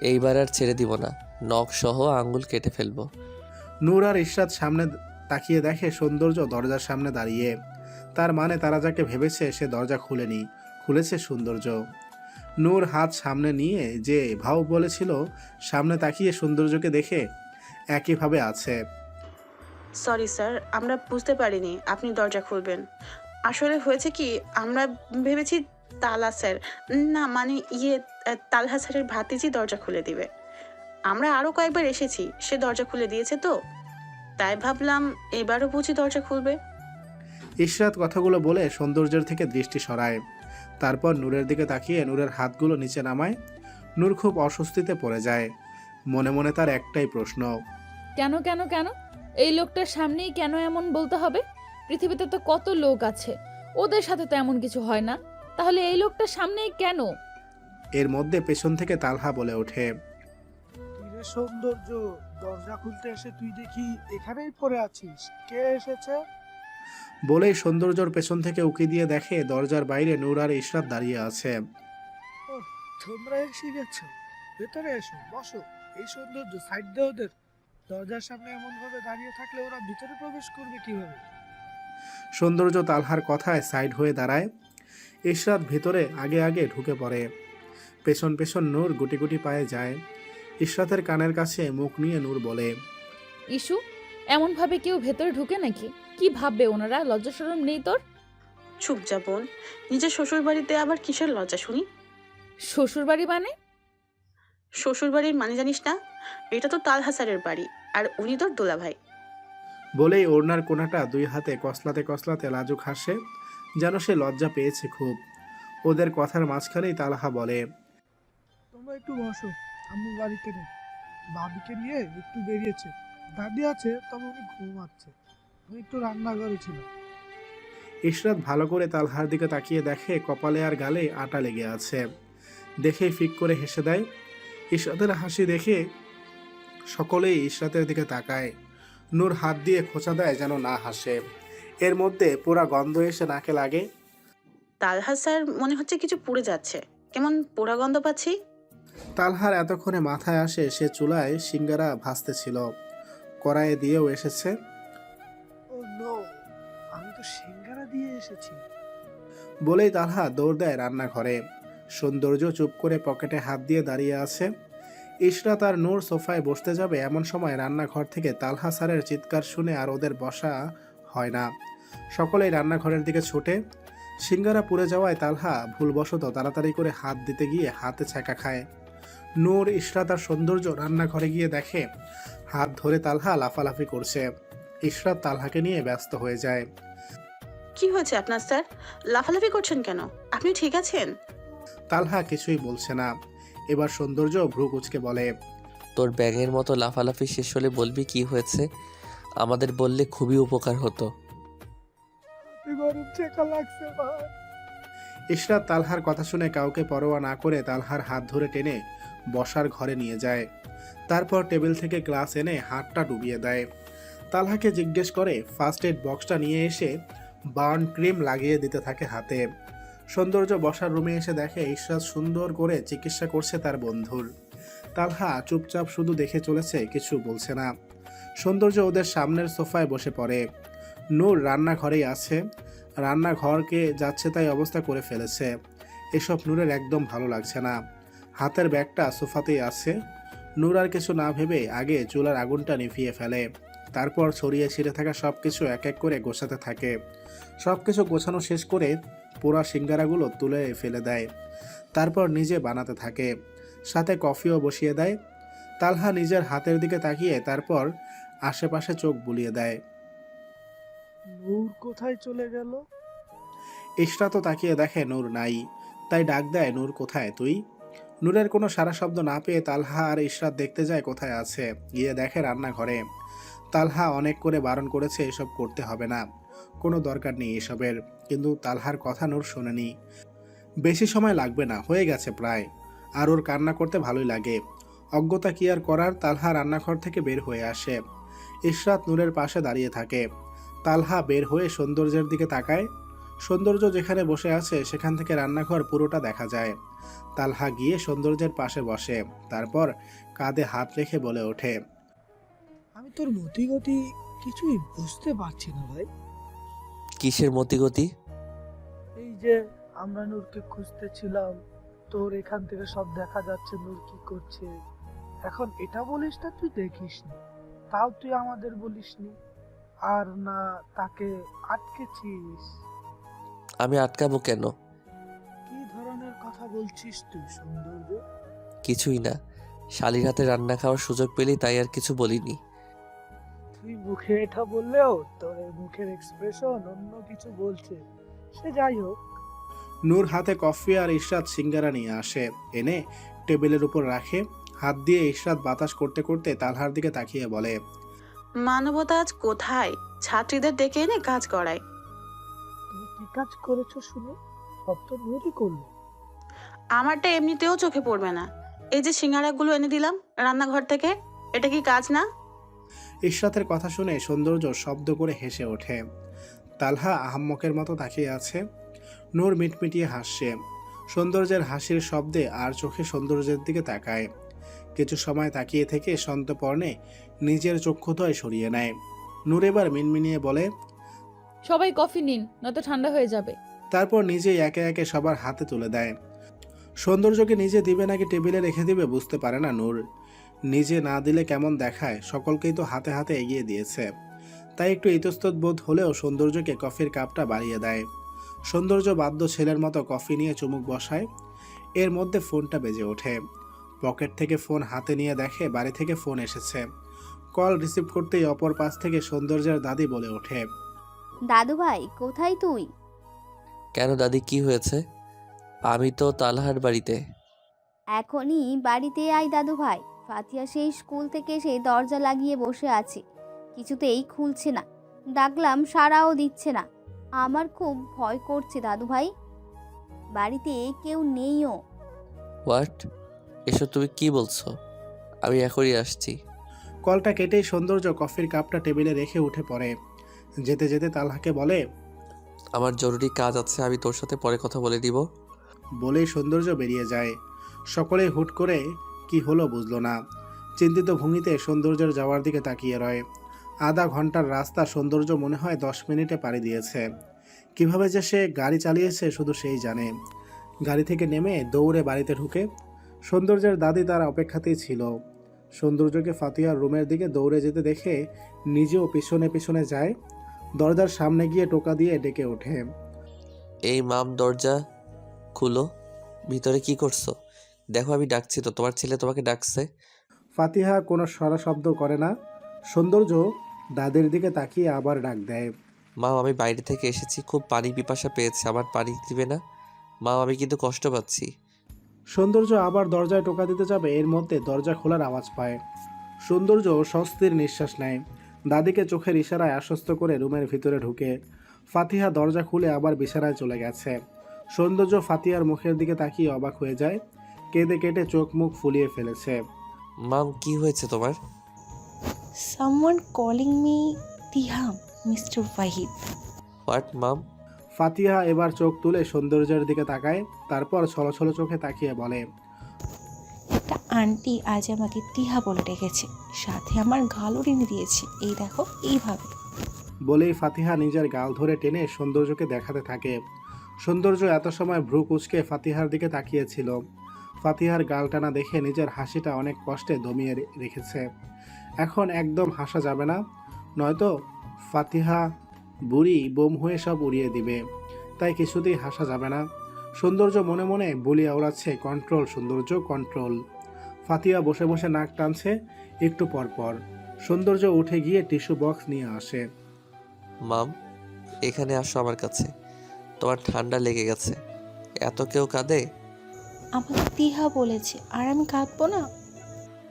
এইবার আর ছেড়ে দিব না, নখ সহ আঙ্গুল কেটে ফেলবো। নূর আর ইশরাত সামনে তাকিয়ে দেখে সৌন্দর্য দরজার সামনে দাঁড়িয়ে। তার মানে তারা যাকে ভেবেছে সে দরজা খুলেনি, খুলেছে সৌন্দর্য। নূর হাত সামনে নিয়ে যে ভাও বলেছিল সামনে তাকিয়ে সৌন্দর্যকে দেখে একইভাবে আছে। সরি স্যার, আমরা বুঝতে পারিনি আপনি দরজা খুলবেন। আসলে হয়েছে কি, আমরা ভেবেছি তালা স্যার, না মানে তালহা স্যারের ভাতিজি দরজা খুলে দিবে। আমরা আরও কয়েকবার এসেছি, সে দরজা খুলে দিয়েছে তো, তাই ভাবলাম এবারও বুঝি দরজা খুলবে। ইশরাত কথাগুলো বলে সৌন্দর্যের থেকে দৃষ্টি সরায়। তারপর নূরের দিকে তাকিয়ে নূরের হাতগুলো নিচে নামায়। নূর খুব অস্বস্তিতে পড়ে যায়। মনে মনে তার একটাই প্রশ্ন, কেন কেন কেন এই লোকটার সামনেই কেন এমন বলতে হবে? পৃথিবীতে তো কত লোক আছে, ওদের সাথে তো এমন কিছু হয় না, তাহলে এই লোকটার সামনেই কেন? এর মধ্যে পেছন থেকে তালহা বলে ওঠে। কিরে সৌন্দর্য, দরজা খুলতে এসে তুই দেখি এখানেই পড়ে আছিস, কে এসেছে? বলেই সৌন্দর্যর পেছন থেকে উকি দিয়ে দেখে দরজার বাইরে নূর আর ইশরাত দাঁড়িয়ে আছে। ও, তোমরা এসে গেছো, ভেতরে এসো, বসো। এই সৌন্দর্য, সাইড দে ওদের। দরজার সামনে এমন ভাবে দাঁড়িয়ে থাকলে ওরা ভিতরে প্রবেশ করবে কিভাবে? সৌন্দর্য তালহার কথায় সাইড হয়ে দাঁড়ায়। ইশরাত ভেতরে আগে আগে ঢুকে পড়ে। পেছন পেছন নূর গুটি গুটি পায়ে যায়। ইশরাতের কানের কাছে মুখ নিয়ে নূর বলে, ইস্যু এমন ভাবে কেউ ভেতরে ঢুকে নাকি? কি ভাববে ওনারা? লজ্জা শরম নেই তোর? চুপ যা বোন, নিজের শ্বশুর বাড়িতে আবার কিসের লজ্জা শুনি? শ্বশুর বাড়ি মানে? শ্বশুর বাড়ির মানে জানিস না? এটা তো তালহা স্যারের বাড়ি, আর উনি তোর দোলা ভাই। বলেই ওড়নার কোনাটা দুই হাতে কসলাতে কসলাতে লাজুক হাসে, যেন সে লজ্জা পেয়েছে খুব। ওদের কথার মাঝখানেই তালহা বলে, তোমরা একটু বসো, আম্মু বাড়িতে নেই, ভাবিকে নিয়ে একটু বেরিয়েছে। দাদি আছে, তবে উনি ঘুমাচ্ছে। আমি একটু রান্নাঘরে ছিলাম। ইশরাত ভালো করে তালহার দিকে তাকিয়ে দেখে কপালে আর গালে আটা লেগে আছে। দেখেই ফিক করে হেসে দেয়। ইশরাতের হাসি দেখে সকলেই ইশরাতের দিকে তাকায়। নূর হাত দিয়ে খোঁচা দেয় যেন না হাসে। এর মধ্যে পুরা গন্ধ এসে নাকে লাগে। তালহা স্যার মনে হচ্ছে কিছু পুড়ে যাচ্ছে, কেমন পোড়া গন্ধ পাচ্ছি। তালহার এতক্ষণে মাথায় আসে সে চুলায় সিঙ্গারা ভাজতেছিল, কড়াইয়ে দিয়েও এসেছে। ও নো, আমি তো সিঙ্গারা দিয়ে এসেছি। বলেই তালহা দৌড় দেয় রান্নাঘরে। সৌন্দর্য চুপ করে পকেটে হাত দিয়ে দাঁড়িয়ে আছে। ইশরাত আর নূর সোফায় বসতে যাবে এমন সময় রান্নাঘর থেকে তালহা স্যারের চিৎকার শুনে আর ওদের বসা হয় না। সকলেই রান্নাঘরের দিকে ছুটে। সিঙ্গারা পুড়ে যাওয়ায় তালহা ভুলবশত তাড়াতাড়ি করে হাত দিতে গিয়ে হাতে ছ্যাঁকা খায়। নূর, ইশরাত আর সৌন্দর্য রান্নাঘরে গিয়ে দেখে হাত ধরে তালহা লাফালাফি করছে। ইশরাত তালহাকে নিয়ে ব্যস্ত হয়ে যায়। কি হয়েছে আপনার স্যার? লাফালাফি করছেন কেন? আপনি ঠিক আছেন? তালহা কিছুই বলছে না। এবার সৌন্দর্য ভ্রু কুঁচকে বলে, তোর ব্যাঙের মতো লাফালাফি শেষ হলে বলবি কি হয়েছে, আমাদের বললে খুবই উপকার হতো। গরম চেকা লাগছে ভাই। ইশরাত তালহার কথা শুনে কাউকে পরোয়া না করে তালহার হাত ধরে টেনে বসার ঘরে নিয়ে যায়। তারপর টেবিল থেকে গ্লাস এনে হাতটা ডুবিয়ে দেয়। তালহাকে জিজ্ঞেস করে ফার্স্ট এড বক্সটা নিয়ে এসে বার্ন ক্রিম লাগিয়ে দিতে থাকে হাতে। সৌন্দর্য বসার রুমে এসে দেখে ইশরাত সুন্দর করে চিকিৎসা করছে তার বন্ধুর। তালহা চুপচাপ শুধু দেখে চলেছে, কিছু বলছে না। সৌন্দর্য ওদের সামনের সোফায় বসে পড়ে। নূর রান্নাঘরেই আছে, রান্নাঘরকে যাচ্ছে তাই অবস্থা করে ফেলেছে। এসব নূরের একদম ভালো লাগছে না। হাতের ব্যাগটা সোফাতেই আছে। নূর আর কিছু না ভেবে আগে চুলার আগুনটা নিভিয়ে ফেলে, তারপর ছড়িয়ে ছিঁড়ে থাকা সব কিছু এক এক করে গোছাতে থাকে। সব কিছু গোছানো শেষ করে পোড়া সিঙ্গারাগুলো তুলে ফেলে দেয়, তারপর নিজে বানাতে থাকে, সাথে কফিও বসিয়ে দেয়। তালহা নিজের হাতের দিকে তাকিয়ে তারপর আশেপাশে চোখ বুলিয়ে দেয়। নূর কোথায় চলে গেল? ইশরা তো তাকিয়ে দেখে নূর নাই, তাই ডাক দেয়, নূর কোথায় তুই? নূরের কোনো সারা শব্দ না পেয়ে তালহা আর ইশরাত দেখতে যায় কোথায় আছে। গিয়ে দেখে রান্নাঘরে। তালহা অনেক করে বারণ করেছে এসব করতে হবে না, কোনো দরকার নেই এসবের, কিন্তু তালহার কথা নূর শোনেনি। বেশি সময় লাগবে না, হয়ে গেছে প্রায়। আর ওর কান্না করতে ভালোই লাগে। অজ্ঞতা কি আর করার, তালহা রান্নাঘর থেকে বের হয়ে আসে। ইশরাত নূরের পাশে দাঁড়িয়ে থাকে। তালহা বের হয়ে সৌন্দর্যের দিকে তাকায়। সৌন্দর্য যেখানে বসে আছে সেখান থেকে রান্নাঘর পুরোটা দেখা যায়। তালহা গিয়ে সৌন্দর্যের পাশে বসে, তারপর কাঁধে হাত রেখে বলে ওঠে, আমি তোর মতিগতি কিছুই বুঝতে পারছি না ভাই। কিসের মতিগতি? এই যে আমরা নূরকে খুঁজতেছিলাম, তোর এখান থেকে সব দেখা যাচ্ছে নূর কি করছে। এখন এটা বলিস না তুই দেখিসনি, তাও তুই আমাদের বলিসনি। আর না তাকে আটকেছিস। আমি আটকাবো কেন? কি ধরনের কথা বলছিস তুই সৌন্দর্য? কিছুই না, শালির হাতে রান্না খাওয়ার সুযোগ পেলি তাই আর কিছু বলিনি। তুই মুখে এটা বললেও তোর এই মুখের এক্সপ্রেশন অন্য কিছু বলছে। সে যাই হোক, নূর হাতে কফি আর ইশরাত সিঙ্গারা নিয়ে আসে, এনে টেবিলের উপর রাখে। হাত দিয়ে ইশরাত বাতাস করতে করতে তালহার দিকে তাকিয়ে বলে, মানবতা আজ কোথায়? ছাত্রীদের ডেকে এনে কাজ করায়। তুমি কি কাজ করেছো শুনি? সব তো নূরই করলো। আমারটা এমনিতেও চোখে পড়বে না। এই যে সিঙ্গারাগুলো এনে দিলাম রান্নাঘর থেকে, এটা কি কাজ না? ইশরাতের কথা শুনে সৌন্দর্য শব্দ করে হেসে ওঠে। তালহা আহাম্মকের মতো তাকিয়ে আছে। নূর মিটমিটিয়ে হাসছে। সৌন্দর্যের হাসির শব্দে আর চোখে সৌন্দর্যের দিকে তাকায়। কিছু সময় তাকিয়ে থেকে সন্তপর্ণে নিজের চক্ষুদ্বয় সরিয়ে নেয়। নূর এবার মিনমিনিয়ে বলে, সবাই কফি নিন, নয়তো ঠান্ডা হয়ে যাবে। তারপর নিজেই একে একে সবার হাতে তুলে দেয়। সৌন্দর্যকে নিজে দিবে নাকি টেবিলে রেখে দিবে বুঝতে পারে না নূর। নিজে না দিলে কেমন দেখায়, সকলকেই তো হাতে হাতে এগিয়ে দিয়েছে, তাই একটু ইতস্তত বোধ হলেও সৌন্দর্যকে কফির কাপটা বাড়িয়ে দেয়। সৌন্দর্য বাধ্য ছেলের মতো কফি নিয়ে চুমুক বসায়। এর মধ্যে ফোনটা বেজে ওঠে। পকেট থেকে ফোন হাতে নিয়ে দেখে বাড়ি থেকে ফোন এসেছে। কল রিসিভ করতেই অপর পাশ থেকে সৌন্দর্যের দাদি বলে ওঠে, দাদু ভাই কোথায় তুই? কেন দাদি, কি হয়েছে? আমি তো তালহার বাড়িতে। এখনই বাড়িতে আয় দাদু ভাই। ফাতিয়া সেই স্কুল থেকে এসে দরজা লাগিয়ে বসে আছে, কিছুতেই খুলছে না। ডাকলাম সাড়াও দিচ্ছে না। আমার খুব ভয় করছে দাদু ভাই, বাড়িতে কেউ নেইও। হোয়াট? এসব তুমি কি বলছো? আমি এখনই আসছি। কলটা কেটেই সৌন্দর্য কফির কাপটা টেবিলে রেখে উঠে পড়ে। যেতে যেতে তালহাকে বলে, আমার জরুরি কাজ আছে, আমি তোর সাথে পরে কথা বলে দিব। বলেই সৌন্দর্য বেরিয়ে যায়। সকলেই হুট করে কি হলো বুঝলো না। চিন্তিত ভঙ্গিতে সৌন্দর্যের যাওয়ার দিকে তাকিয়ে রয়। আধা ঘন্টার রাস্তা সৌন্দর্য মনে হয় 10 মিনিটে পাড়ি দিয়েছে। কিভাবে যে সে গাড়ি চালিয়েছে শুধু সেই জানে। গাড়ি থেকে নেমে দৌড়ে বাড়িতে ঢুকে। সৌন্দর্যের দাদি তার অপেক্ষাতেই ছিল। সৌন্দর্যকে ফাতিয়ার রুমের দিকে দৌড়ে যেতে দেখে নিজেও পিছনে পিছনে যায়। দরজার সামনে গিয়ে টোকা দিয়ে ডেকে ওঠে, এই মাম, দরজা খুলো। ভিতরে কি করছো? দেখো আমি ডাকছি তো, তোমার ছেলে তোমাকে ডাকছে। ফাতিহা কোনো সারা শব্দ করে না। সৌন্দর্য দাদির দিকে তাকিয়ে আবার ডাক দেয়, মা, আমি বাইরে থেকে এসেছি, খুব পানি পিপাসা পেয়েছে, আমার পানি দিবে না? মা, আমি কিন্তু কষ্ট পাচ্ছি। সৌন্দর্য আবার দরজায় টোকা দিতে যাবে, এর মধ্যে দরজা খোলার আওয়াজ পায়। সৌন্দর্য স্বস্তির নিঃশ্বাস নেয়। দাদিকে চোখের ইশারায় আশ্বস্ত করে রুমের ভিতরে ঢুকে। ফাতিহা দরজা খুলে আবার বিছানায় চলে গেছে। সৌন্দর্য ফাতিহার মুখের দিকে তাকিয়ে অবাক হয়ে যায়। কেঁদে কেটে চোখ মুখ ফুলিয়ে ফেলেছে। মাম, কি হয়েছে তোমার? Someone calling me Tiham, mister Wahid. What mom? Fatiha এবার চোখ তুলে সৌন্দর্যের দিকে তাকায়, তারপর ছলছল চোখে তাকিয়ে বলে, একটা আন্টি আজ আমাকে তিহা বলে রেখেছে, সাথে আমার গালও ঋণ দিয়েছে। এই দেখো, এইভাবে। বলেই ফাতিহা নিজের গাল ধরে টেনে সৌন্দর্যকে দেখাতে থাকে। সৌন্দর্য এত সময় ভ্রু কুঁচকে ফাতিহার দিকে তাকিয়েছিল। ফাতিহার গাল টানা দেখে নিজের হাসিটা অনেক কষ্টে দমিয়ে রেখেছে। এখন একদম হাসা যাবে না, নয়তো ফাতিহা বুড়ি বোম হয়ে সব উড়িয়ে দিবে, তাই কিছুতেই হাসা যাবে না। সৌন্দর্য মনে মনে বলি আওড়াচ্ছে, কন্ট্রোল সৌন্দর্য কন্ট্রোল। ফাতিহা বসে বসে নাক টানছে। একটু পর পর সৌন্দর্য উঠে গিয়ে টিস্যু বক্স নিয়ে আসে। মাম, এখানে আসো আমার কাছে। তোমার ঠান্ডা লেগে গেছে। এত কেউ কাঁদে? আমাকে তিহা বলেছে, আর আমি কাঁদবো না?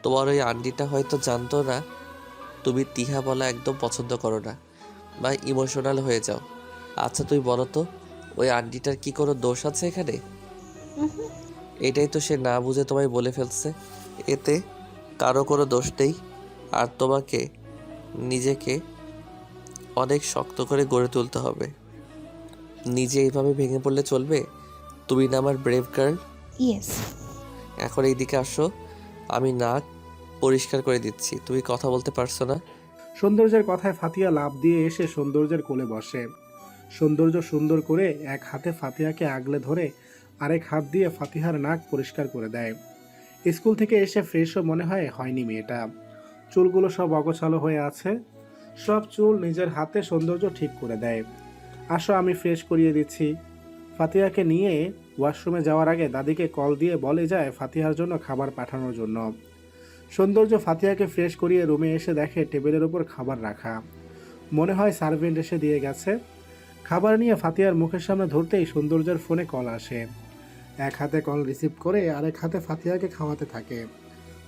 তোমার ওই আন্টিটা হয়তো জানতো না তুমি তিহা বলা একদম পছন্দ করো না বা ইমোশনাল হয়ে যাও। আচ্ছা তুই বলো তো, ওই আন্টিটার কি কোনো দোষ আছে এখানে? উহুম, এটাই তো সে না বুঝে তোমায় বলে ফেলছে। এতে কারো কোনো দোষ নেই। আর তোমাকে নিজেকে অনেক শক্ত করে গড়ে তুলতে হবে। নিজে এইভাবে ভেঙে পড়লে চলবে? তুমি না আমার ব্রেভ গার্ল। ইয়েস। এখন এইদিকে আসো, আমি নাক পরিষ্কার করে দিচ্ছি। তুমি কথা বলতে পারছো না? সৌন্দর্যের কথায় ফাতিহা লাফ দিয়ে এসে সৌন্দর্যের কোলে বসে। সৌন্দর্য সুন্দর করে এক হাতে ফাতিহাকে আগলে ধরে আরেক হাত দিয়ে ফাতিহার নাক পরিষ্কার করে দেয়। স্কুল থেকে এসে ফ্রেশও মনে হয়নি মেয়েটা। চুলগুলো সব অগোছালো হয়ে আছে। সব চুল নিজের হাতে সৌন্দর্য ঠিক করে দেয়। আসো, আমি ফ্রেশ করিয়ে দিচ্ছি। ফাতিহাকে নিয়ে ওয়াশরুমে যাওয়ার আগে দাদিকে কল দিয়ে বলে যায় ফাতিহার জন্য খাবার পাঠানোর জন্য। সৌন্দর্য ফাতিহাকে ফ্রেশ করিয়ে রুমে এসে দেখে টেবিলের উপর খাবার রাখা। মনে হয় সার্ভেন্ট এসে দিয়ে গেছে। খাবার নিয়ে ফাতিহার মুখের সামনে ধরতেই সৌন্দর্যের ফোনে কল আসে। এক হাতে কল রিসিভ করে আরেক হাতে ফাতিহাকে খাওয়াতে থাকে।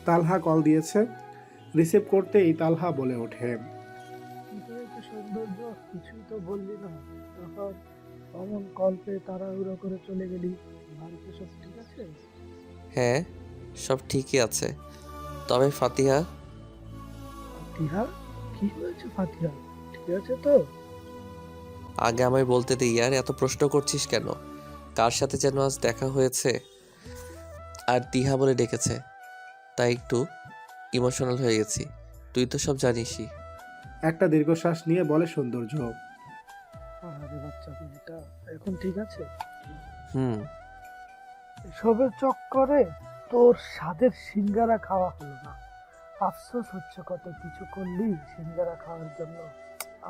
তালহা কল দিয়েছে। রিসিভ করতেই তালহা বলে ওঠে, সৌন্দর্য কিছুই তো বললি না, তখন অমন কল পেয়ে তাড়াহুড়ো করে চলে গেলি। বাড়িতে সব ঠিক আছে? হ্যাঁ, সব ঠিকই আছে। তবে ফাতিহা, ফাতিহা কি হয়েছে? ফাতিহা ঠিক আছে তো? আগে আমায় বলতে দে ইয়ার, এত প্রশ্ন করছিস কেন? কার সাথে যেন আজ দেখা হয়েছে আর তিহা বলে ডেকেছে, তাই একটু ইমোশনাল হয়ে গেছি। তুই তো সব জানিসই। একটা দীর্ঘশ্বাস নিয়ে বলে সৌন্দর্য। আরে বাচ্চা মেয়েটা এখন ঠিক আছে? হুম। এসবের চক্করে তোর স্বাদের সিঙ্গারা খাওয়া হলো না। আফসোস হচ্ছে, কত কিছু করলি সিঙ্গারা খাওয়ার জন্য।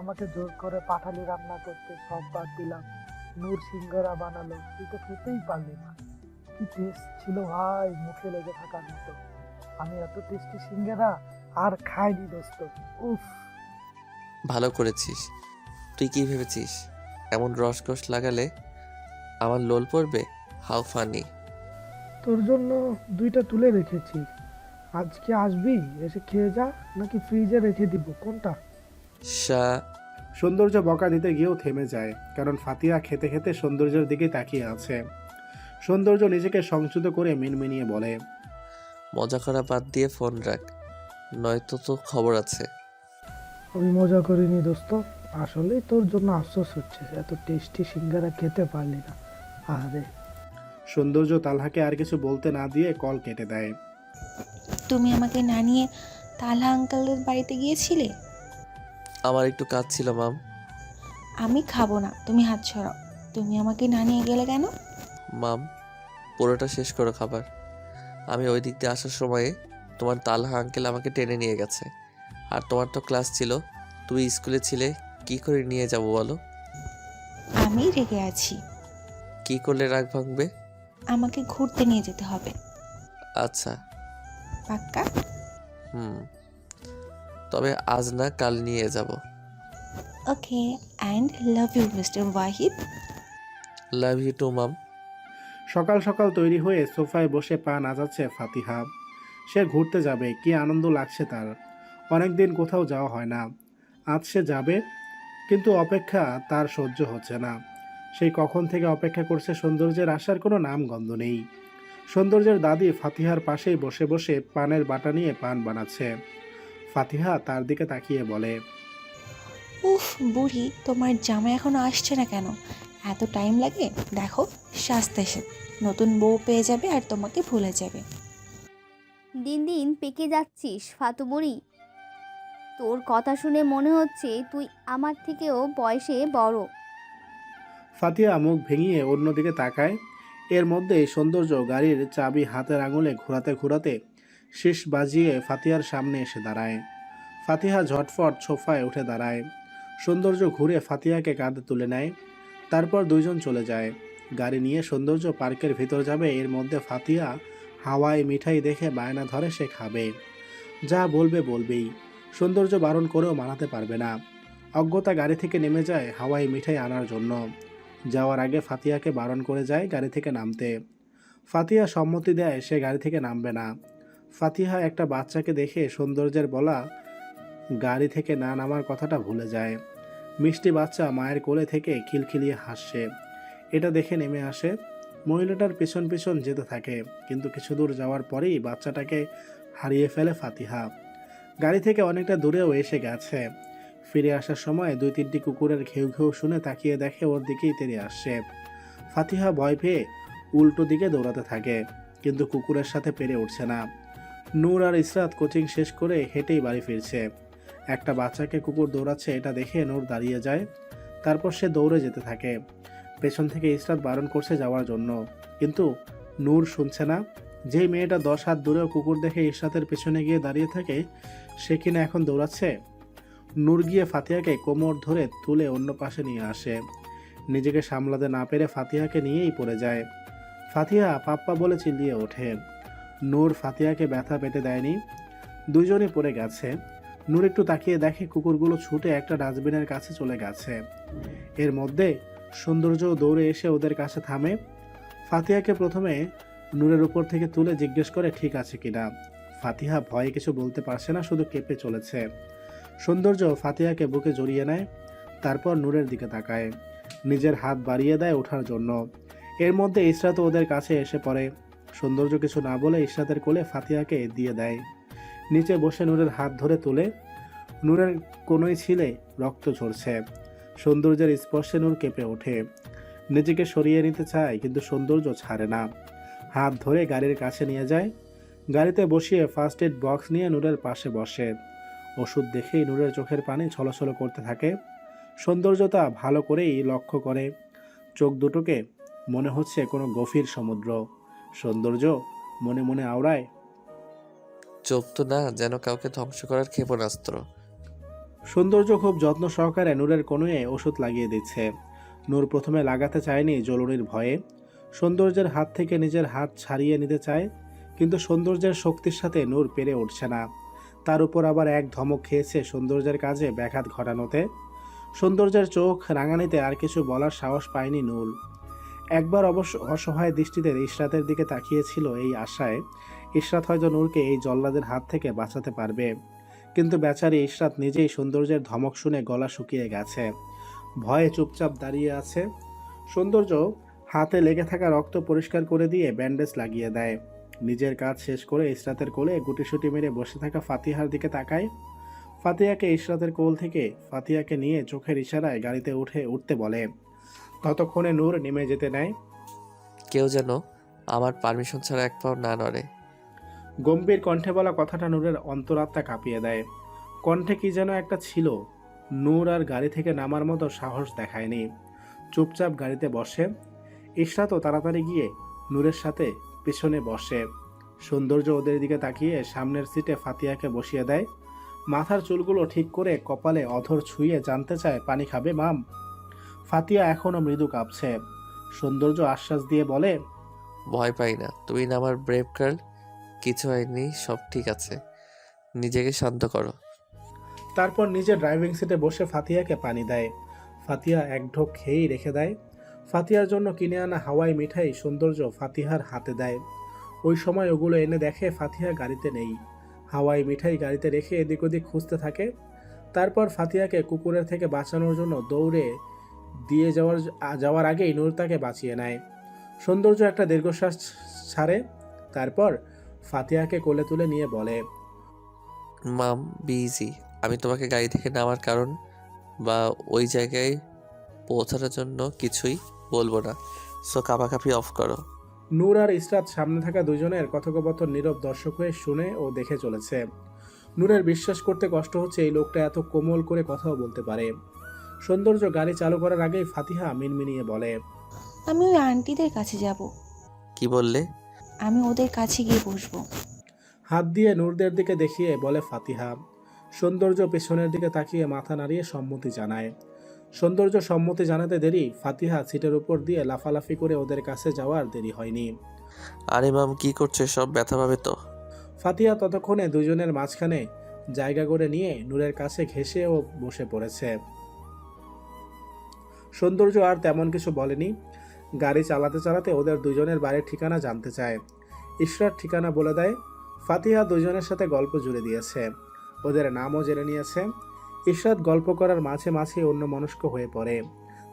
আমাকে জোর করে পাঠালি রান্না করতে, সব বাদ দিলাম। নূর সিঙ্গারা বানালো, তুই তো খেতেই পারলি না। কি টেস্ট ছিল ভাই, মুখে লেগে থাকার মতো। আমি এত টেস্টি সিঙ্গারা আর খাইনি দোস্ত। উফ, ভালো করেছিস। তুই কি ভেবেছিস এমন রসকস লাগালে আমার লোল পড়বে? How funny. তোর জন্য দুইটা তুলে রেখেছি, আজকে আসবি, এসে খেয়ে যা, নাকি ফ্রিজে রেখে দিব, কোনটা? সৌন্দর্য বকা দিতে গিয়েও থেমে যায়, কারণ ফাতিহা খেতে খেতে সৌন্দর্যের দিকে তাকিয়ে আছে। সৌন্দর্য নিজেকে সংযত করে মিনমিনিয়ে বলে, মজা করা বাদ দিয়ে ফোন রাখ, নয়তো তো খবর আছে। আমি মজা করিনি দোস্ত, আসলেই তোর জন্য আফসোস হচ্ছে, এত টেস্টি সিঙ্গারা খেতে পারলি না। আরে সৌন্দর্য তালহাকে আর কিছু বলতে না দিয়ে কল কেটে দেয়। তুমি আমাকে না নিয়ে তালহা আঙ্কেলের বাড়িতে গিয়েছিলে? আমার একটু কাজ ছিল মাম। আমি খাবো না, তুমি হাত ছড়াও। তুমি আমাকে না নিয়ে গেলে কেন? মাম, পুরোটা শেষ করো খাবার। আমি ওই দিক দিয়ে আসার সময়ে তোমার তালহা আঙ্কেল আমাকে টেনে নিয়ে গেছে। আর তোমার তো ক্লাস ছিল, তুমি স্কুলে ছিলে, কি করে নিয়ে যাব বলো? আমি রেগে আছি। কি করলে রাগ ভাঙবে? আমাকে ঘুরতে নিয়ে যেতে হবে। আচ্ছা। পাক্কা? হুম, তবে আজ না, কাল নিয়ে যাব। Okay, and love you mister Wahid. Love you too mom. সকাল সকাল তৈরি হয়ে সোফায় বসে পা নাচাচ্ছে ফাতিহা। সে ঘুরতে যাবে, কি আনন্দ লাগছে তার। অনেকদিন কোথাও যাওয়া হয় না, আজ সে যাবে। কিন্তু অপেক্ষা তার সহ্য হচ্ছে না। সেই কখন থেকে অপেক্ষা করছে, সৌন্দর্যের আসার কোনো নাম গন্ধ নেই। সৌন্দর্যের দাদি ফাতিহার পাশেই বসে বসে পানের বাটা নিয়ে পান বানাচ্ছে। ফাতিহা তার দিকে তাকিয়ে বলে, উফ বুড়ি, তোমার জামা এখনো আসছে না কেন? এত টাইম লাগে? দেখো সাজতে এসে নতুন বউ পেয়ে যাবে আর তোমাকে ভুলে যাবে। দিন দিন পেকে যাচ্ছিস ফাতু বুড়ি। তোর কথা শুনে মনে হচ্ছে তুই আমার থেকেও বয়সে বড়। ফাতিয়া মুখ ভেঙিয়ে অন্যদিকে তাকায়। এর মধ্যে সৌন্দর্য গাড়ির চাবি হাতের আঙুলে ঘোরাতে ঘোরাতে শীষ বাজিয়ে ফাতিয়ার সামনে এসে দাঁড়ায়। ফাতিহা ঝটফট সোফায় উঠে দাঁড়ায়। সৌন্দর্য ঘুরে ফাতিয়াকে কাঁধে তুলে নেয়। তারপর দুইজন চলে যায়। গাড়ি নিয়ে সৌন্দর্য পার্কের ভিতর যাবে। এর মধ্যে ফাতিয়া হাওয়াই মিঠাই দেখে বায়না ধরে সে খাবে। যা বলবে বলবেই, সৌন্দর্য বারণ করেও মানাতে পারবে না। অজ্ঞতা গাড়ি থেকে নেমে যায় হাওয়াই মিঠাই আনার জন্য। যাওয়ার আগে ফাতিয়াকে বারণ করে যায় গাড়ি থেকে নামতে। ফাতিয়া সম্মতি দেয় সে গাড়ি থেকে নামবে না। ফাতিহা একটা বাচ্চাকে দেখে সৌন্দর্যের বলা গাড়ি থেকে না নামার কথাটা ভুলে যায়। মিষ্টি বাচ্চা মায়ের কোলে থেকে খিলখিলিয়ে হাসছে। এটা দেখে নেমে আসে। মহিলাটার পিছন পিছন যেতে থাকে, কিন্তু কিছু দূর যাওয়ার পরেই বাচ্চাটাকে হারিয়ে ফেলে ফাতিহা। গাড়ি থেকে অনেকটা দূরেও এসে গেছে। ফিরে আসার সময় 2-3টি কুকুরের ঘেউ ঘেউ শুনে তাকিয়ে দেখে ওর দিকেই তেড়ে আসছে। ফাতিহা ভয় পেয়ে উল্টো দিকে দৌড়াতে থাকে, কিন্তু কুকুরের সাথে পেরে উঠছে না। নূর আর ইসরাত কোচিং শেষ করে হেঁটেই বাড়ি ফিরছে। একটা বাচ্চাকে কুকুর দৌড়াচ্ছে এটা দেখে নূর দাঁড়িয়ে যায়। তারপর সে দৌড়ে যেতে থাকে। পেছন থেকে ইসরাত বারণ করছে যাওয়ার জন্য, কিন্তু নূর শুনছে না। যেই মেয়েটা 10 হাত দূরেও কুকুর দেখে ইসরাতের পেছনে গিয়ে দাঁড়িয়ে থাকে, সে কিনা এখন দৌড়াচ্ছে। নূর গিয়ে ফাতিহাকে কোমর ধরে তুলে অন্য পাশে নিয়ে আসে। নিজেকে সামলাতে না পেরে ফাতিহাকে নিয়েই পড়ে যায়। ফাতিহা পাপ্পা বলে চিল্লিয়ে ওঠে। নূর ফাতিহাকে ব্যথা পেতে দেয়নি, দুইজনই পড়ে গেছে। নূর একটু তাকিয়ে দেখে কুকুরগুলো ছুটে একটা ডাস্টবিনের কাছে চলে গেছে। এর মধ্যে সৌন্দর্য দৌড়ে এসে ওদের কাছে থামে। ফাতিহাকে প্রথমে নূরের উপর থেকে তুলে জিজ্ঞেস করে ঠিক আছে কিনা। ফাতিহা ভয়ে কিছু বলতে পারছে না, শুধু কেঁপে চলেছে। সৌন্দর্য ফাতিহাকে বুকে জড়িয়ে নেয়। তারপর নূরের দিকে তাকায়, নিজের হাত বাড়িয়ে দেয় ওঠার জন্য। এর মধ্যে ইসরাত ওদের কাছে এসে পড়ে। সৌন্দর্য কিছু না বলে ইসরাতের কোলে ফাতিহাকে দিয়ে দেয়। নিচে বসে নূরের হাত ধরে তুলে। নূরের কোনোই ছিলে রক্ত ঝরছে। সৌন্দর্যের স্পর্শে নূর কেঁপে ওঠে। নিজেকে সরিয়ে নিতে চায়, কিন্তু সৌন্দর্য ছাড়ে না। হাত ধরে গাড়ির কাছে নিয়ে যায়। গাড়িতে বসিয়ে ফার্স্ট এড বক্স নিয়ে নূরের পাশে বসে। ওষুধ দেখেই নূরের চোখের পানি ছলছল করতে থাকে। সৌন্দর্য তা ভালো করেই লক্ষ্য করে। চোখ দুটোকে মনে হচ্ছে কোনো গভীর সমুদ্র। সৌন্দর্য মনে মনে আওড়ায়, চোখ তো না, যেন কাউকে ধ্বংস করার ক্ষেপণাস্ত্র। সৌন্দর্য খুব যত্ন সহকারে নূরের কনুয়ে ওষুধ লাগিয়ে দিচ্ছে। নূর প্রথমে লাগাতে চায়নি জ্বলনির ভয়ে। সৌন্দর্যের হাত থেকে নিজের হাত ছাড়িয়ে নিতে চায়, কিন্তু সৌন্দর্যের শক্তির সাথে নূর পেরে উঠছে না। তার উপর আবার এক ধমক খেয়েছে সৌন্দর্যের কাজে ব্যাঘাত ঘটানোতে। সৌন্দর্যের চোখ রাঙানিতে আর কিছু বলার সাহস পায়নি নূর। একবার অবশ্য অসহায় দৃষ্টিতে ইশরাতের দিকে তাকিয়েছিল এই আশায় ইশরাত হয়তো নূরকে এই জল্লাদের হাত থেকে বাঁচাতে পারবে। কিন্তু বেচারি ইশরাত নিজেই সৌন্দর্যের ধমক শুনে গলা শুকিয়ে গেছে। ভয়ে চুপচাপ দাঁড়িয়ে আছে। সৌন্দর্য হাতে লেগে থাকা রক্ত পরিষ্কার করে দিয়ে ব্যান্ডেজ লাগিয়ে দেয়। নিজের কাজ শেষ করে ইশরাতের কোলে গুটিসুটি মেরে বসে থাকা ফাতিহার দিকে তাকায়। ফাতিহাকে ইশরাতের কোল থেকে ফাতিহাকে নিয়ে চোখের ইশারায় গাড়িতে উঠতে বলে। ততক্ষণে নূর নেমে যেতে নেয়। কেউ যেন আমার পারমিশন ছাড়া এক পাও না নড়ে। গম্ভীর কণ্ঠে বলা কথাটা নূরের অন্তরাত্মা কাঁপিয়ে দেয়। কণ্ঠে কি যেন একটা ছিল। নূর আর গাড়ি থেকে নামার মতো সাহস দেখায়নি। চুপচাপ গাড়িতে বসে। ইশরাতও তাড়াতাড়ি গিয়ে নূরের সাথে পিছনে বসে। সৌন্দর্য ওদের দিকে তাকিয়ে সামনের সিটে ফাতিহাকে বসিয়ে দেয়। মাথার চুলগুলো ঠিক করে কপালে অধর ছুঁয়ে জানতে চায় পানি খাবে মাম। ফাতিহা এখনও মৃদু কাঁপছে। সৌন্দর্য আশ্বাস দিয়ে বলে, ভয় পাই না, তুমি না আমার ব্রেভ গার্ল। কিছু হয়নি, সব ঠিক আছে, নিজেকে শান্ত করো। তারপর নিজে ড্রাইভিং সিটে বসে ফাতিহাকে পানি দেয়। ফাতিহা এক ঢোক খেয়েই রেখে দেয়। ফাতিহার জন্য কিনে আনা হাওয়াই মিঠাই সৌন্দর্য ফাতিহার হাতে দেয়। ওই সময় ওগুলো এনে দেখে ফাতিহা গাড়িতে নেই। হাওয়াই মিঠাই গাড়িতে রেখে এদিক ওদিক খুঁজতে থাকে। তারপর ফাতিহাকে কুকুরের থেকে বাঁচানোর জন্য দৌড়ে দিয়ে যাওয়ার আগেই নূর তাকে বাঁচিয়ে নেয়। সৌন্দর্য একটা দীর্ঘশ্বাস ছাড়ে। তারপর ফাতিহাকে কোলে তুলে নিয়ে বলে, মাম বিজি, আমি তোমাকে গাড়ি থেকে নামার কারণ বা ওই জায়গায় পৌঁছানোর জন্য কিছুই বলবো না, সো কাঁপাকাঁপি অফ করো। নূর আর ইসরাত সামনে থাকা দুজনের কথোপকথন নীরব দর্শক হয়ে শুনে ও দেখে চলেছে। নূরের বিশ্বাস করতে কষ্ট হচ্ছে এই লোকটা এত কোমল করে কথাও বলতে পারে। সৌন্দর্য গাড়ি চালু করার আগেই ফাতিহা মিনমিনিয়ে বলে, আমি ওই আন্টিদের কাছে যাব। কি বললে? আমি ওদের কাছে গিয়ে বসবো। হাত দিয়ে নূরদের দিকে দেখিয়ে বলে ফাতিহা। সৌন্দর্য পেছনের দিকে তাকিয়ে মাথা নাড়িয়ে সম্মতি জানায়। সৌন্দর্য সম্মতি জানাতে দেরি, ফাতিহা সিটের উপর দিয়ে লাফালাফি করে ওদের কাছে যাওয়ার দেরি হয়নি। আরে মাম, কি করছে? সব ব্যথা পাবে তো। ফাতিহা ততক্ষণে দুজনের মাঝখানে জায়গা করে নিয়ে নূরের কাছে ঘেঁষে ও বসে পড়েছে। সৌন্দর্য আর তেমন কিছু বলেনি। গাড়ি চালাতে চালাতে ওদের দুজনের বাড়ির ঠিকানা জানতে চায়। ইশরাত ঠিকানা বলে দেয়। ফাতিহা দুজনের সাথে গল্প জুড়ে দিয়েছে, ওদের নামও জেনে নিয়েছে। ইশরাত গল্প করার মাঝে মাঝে অন্যমনস্ক হয়ে পড়ে।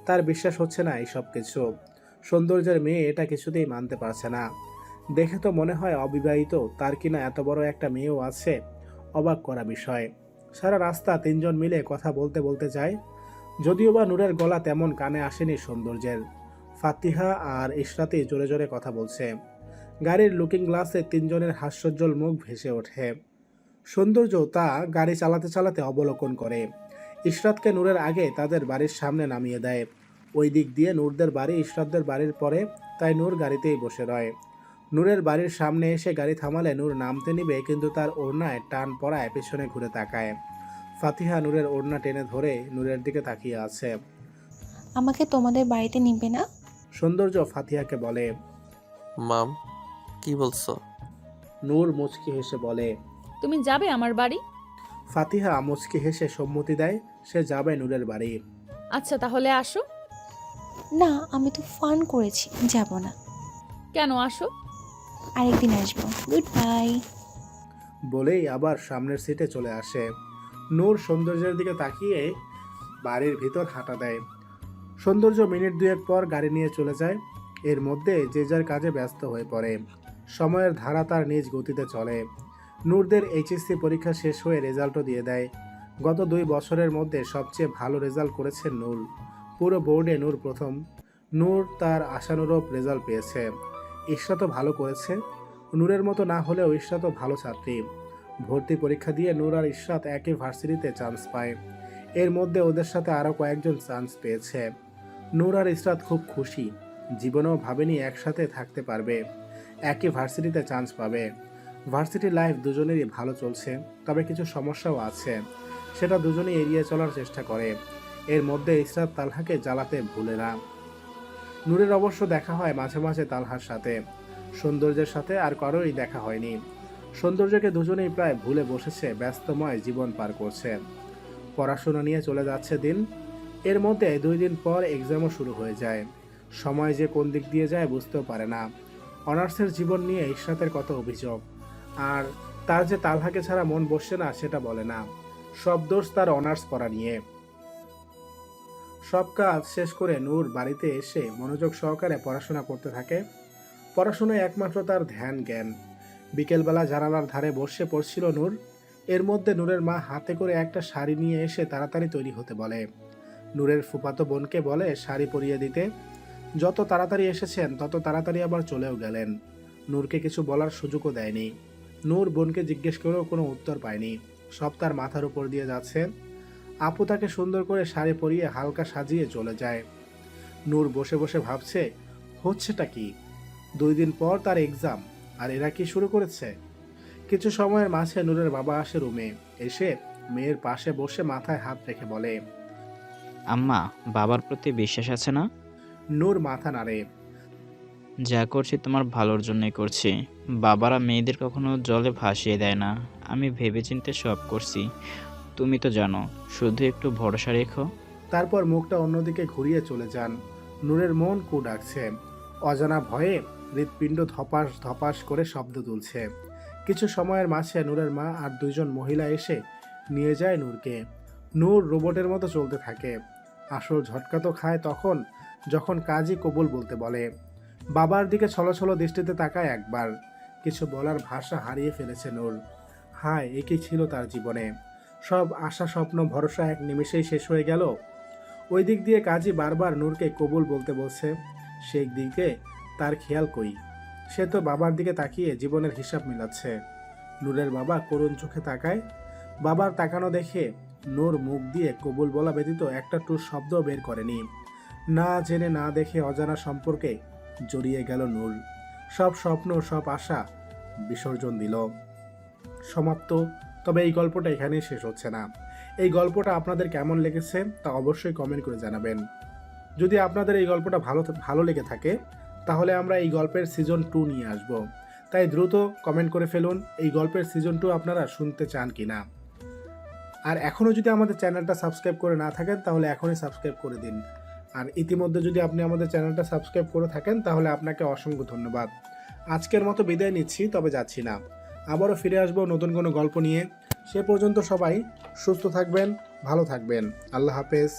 তার বিশ্বাস হচ্ছে না এইসব কিছু। সৌন্দর্যের মেয়ে এটা কিছুতেই মানতে পারছে না। দেখে তো মনে হয় অবিবাহিত, তার কিনা এত বড় একটা মেয়েও আছে। অবাক করা বিষয়। সারা রাস্তা তিনজন মিলে কথা বলতে বলতে যায়। যদিও বা নূরের গলা তেমন কানে আসেনি সৌন্দর্যের। ফাতিহা আর ইশরাতই জোরে জোরে কথা বলছে। গাড়ির লুকিং গ্লাসে তিনজনের হাস্যোজ্জ্বল মুখ ভেসে ওঠে। সৌন্দর্য তা গাড়ি চালাতে চালাতে অবলোকন করে। ইশরাতকে নূরের আগে তাদের বাড়ির সামনে নামিয়ে দেয়। ওই দিক দিয়ে নূরদের বাড়ি ইশরাতদের বাড়ির পরে, তাই নূর গাড়িতেই বসে রয়। নূরের বাড়ির সামনে এসে গাড়ি থামালে নূর নামতে নিবে, কিন্তু তার ওড়নায় টান পড়ায় পেছনে ঘুরে তাকায়। ফাতিহা নূরের ওড়না টেনে ধরে নূরের দিকে তাকিয়ে আছে। আমাকে তোমাদের বাড়িতে নিবে না? সৌন্দর্য ফাতিহাকে বলে। মাম, কি বলছো? নূর মুচকি হেসে বলে, তুমি যাবে আমার বাড়ি? ফাতিহা মুচকি হেসে সম্মতি দেয়, সে যাবে নূরের বাড়ি। আচ্ছা তাহলে আসো। না, আমি তো ফান করেছি, যাব না। কেন? আসো। আরেকদিন আসবো। Good bye. বলেই আবার সামনের সিটে চলে আসে। নূর সৌন্দর্যের দিকে তাকিয়ে বাড়ির ভিতর হাঁটা দেয়। সৌন্দর্য মিনিট দুয়েক পর গাড়ি নিয়ে চলে যায়। এর মধ্যে যে যার কাজে ব্যস্ত হয়ে পড়ে। সময়ের ধারা তার নিজ গতিতে চলে। নূরদের এইচএসসি পরীক্ষা শেষ হয়ে রেজাল্টও দিয়ে দেয়। গত 2 বছরের মধ্যে সবচেয়ে ভালো রেজাল্ট করেছে নূর। পুরো বোর্ডে নূর প্রথম। নূর তার আশানুরূপ রেজাল্ট পেয়েছে। ইশরাতও ভালো করেছে। নূরের মতো না হলেও ইশরাতও ভালো ছাত্রী। ভর্তি পরীক্ষা দিয়ে নূর আর ইশরাত একই ভার্সিটিতে চান্স পায়। এর মধ্যে ওদের সাথে আরও কয়েকজন চান্স পেয়েছে। নূর আর ইশরাত খুব খুশি। জীবনেও ভাবেনি একসাথে থাকতে পারবে, একই ভার্সিটিতে চান্স পাবে। ভার্সিটি লাইফ দুজনেরই ভালো চলছে, তবে কিছু সমস্যাও আছে, সেটা দুজনেই এড়িয়ে চলার চেষ্টা করে। এর মধ্যে ইশরাত তালহাকে জ্বালাতে ভুলে না। নূরের অবশ্য দেখা হয় মাঝে মাঝে তালহার সাথে। সৌন্দর্যের সাথে আর কারোই দেখা হয়নি। সৌন্দর্যকে দুজনেই প্রায় ভুলে বসেছে, ব্যস্তময় জীবন পার করছে। পড়াশোনা নিয়ে চলে যাচ্ছে দিন। এর মধ্যে 2 দিন পর এক্সামও শুরু হয়ে যায়। সময় যে কোন দিক দিয়ে যায় বুঝতেও পারে না। অনার্সের জীবন নিয়ে ইশরাতের কত অভিযোগ, আর তার যে তালহাকে ছাড়া মন বসছে না সেটা বলে না। সব দোষ তার অনার্স পড়া নিয়ে। সব কাজ শেষ করে নূর বাড়িতে এসে মনোযোগ সহকারে পড়াশোনা করতে থাকে। পড়াশোনায় একমাত্র তার ধ্যান জ্ঞান। বিকেলবেলা জানালার ধারে বসে পড়ছিল নূর। এর মধ্যে নূরের মা হাতে করে একটা শাড়ি নিয়ে এসে তাড়াতাড়ি তৈরি হতে বলে। নূরের ফুফাতো বোনকে বলে শাড়ি পরিয়ে দিতে। যত তাড়াতাড়ি এসেছেন তত তাড়াতাড়ি আবার চলেও গেলেন। নূরকে কিছু বলার সুযোগও দেয়নি। নূর বোনকে জিজ্ঞেস করেও কোনো উত্তর পায়নি। সব তার মাথার উপর দিয়ে যাচ্ছে। আপু তাকে সুন্দর করে শাড়ি পরিয়ে হালকা সাজিয়ে চলে যায়। নূর বসে বসে ভাবছে, হচ্ছেটা কি? 2 দিন পর তার এক্সাম, আর এরা কি শুরু করেছে? কিছু সময়ের মাঝে নূরের বাবা আসে রুমে। এসে মেয়ের পাশে বসে মাথায় হাত রেখে বলে, আম্মা, বাবার প্রতি বিশ্বাস আছে না? নূর মাথা নাড়ে। যা করছি তোমার ভালোর জন্যই করছি। বাবারা মেয়েদের কখনো জলে ভাসিয়ে দেয় না। আমি ভেবেচিন্তে সব করছি, তুমি তো জানো। শুধু একটু ভরসা রেখো। তারপর মুখটা অন্যদিকে ঘুরিয়ে চলে যান। নূরের মন কু ডাকছে। অজানা ভয়ে হৃৎপিণ্ড ধপাস ধপাস করে শব্দ তুলছে। কিছু সময়ের মাঝে নূরের মা আর 2 জন মহিলা এসে নিয়ে যায় নূরকে। নূর রোবটের মতো চলতে থাকে। আসল ঝটকা তো খায় তখন, যখন কাজী কবুল বলতে বলে। বাবার দিকে ছলছল দৃষ্টিতে তাকায় একবার। কিছু বলার ভাষা হারিয়ে ফেলেছে নূর। হায়, এ কি ছিল তার জীবনে? সব আশা স্বপ্ন ভরসা এক নিমেষেই শেষ হয়ে গেল। ওই দিক দিয়ে কাজী বারবার নূরকে কবুল বলতে বলছে, সেই দিকে তার খেয়াল কই? সে তো বাবার দিকে তাকিয়ে জীবনের হিসাব মিলাচ্ছে। নূরের বাবা করুণ চোখে তাকায়। বাবার তাকানো দেখে নূর মুখ দিয়ে কবুল বলা ব্যতীত একটা টুর শব্দও বের করেনি। না জেনে না দেখে অজানা সম্পর্কে জড়িয়ে গেল নূর। সব স্বপ্ন সব আশা বিসর্জন দিল। সমাপ্ত। তবে এই গল্পটা এখানেই শেষ হচ্ছে না। এই গল্পটা আপনাদের কেমন লেগেছে তা অবশ্যই কমেন্ট করে জানাবেন। যদি আপনাদের এই গল্পটা ভালো লেগে থাকে তাহলে আমরা এই গল্পের সিজন 2 নিয়ে আসব। তাই দ্রুত কমেন্ট করে ফেলুন এই গল্পের সিজন 2 আপনারা শুনতে চান কিনা। আর এখনও যদি আমাদের চ্যানেলটা সাবস্ক্রাইব করে না থাকেন তাহলে এখনই সাবস্ক্রাইব করে দিন। আর ইতিমধ্যে যদি আপনি আমাদের চ্যানেলটা সাবস্ক্রাইব করে থাকেন তাহলে আপনাকে অসংখ্য ধন্যবাদ। আজকের মতো বিদায় নিচ্ছি, তবে যাচ্ছি না। আবারও ফিরে আসবো নতুন কোনো গল্প নিয়ে। সে পর্যন্ত সবাই সুস্থ থাকবেন, ভালো থাকবেন। আল্লাহ হাফেজ।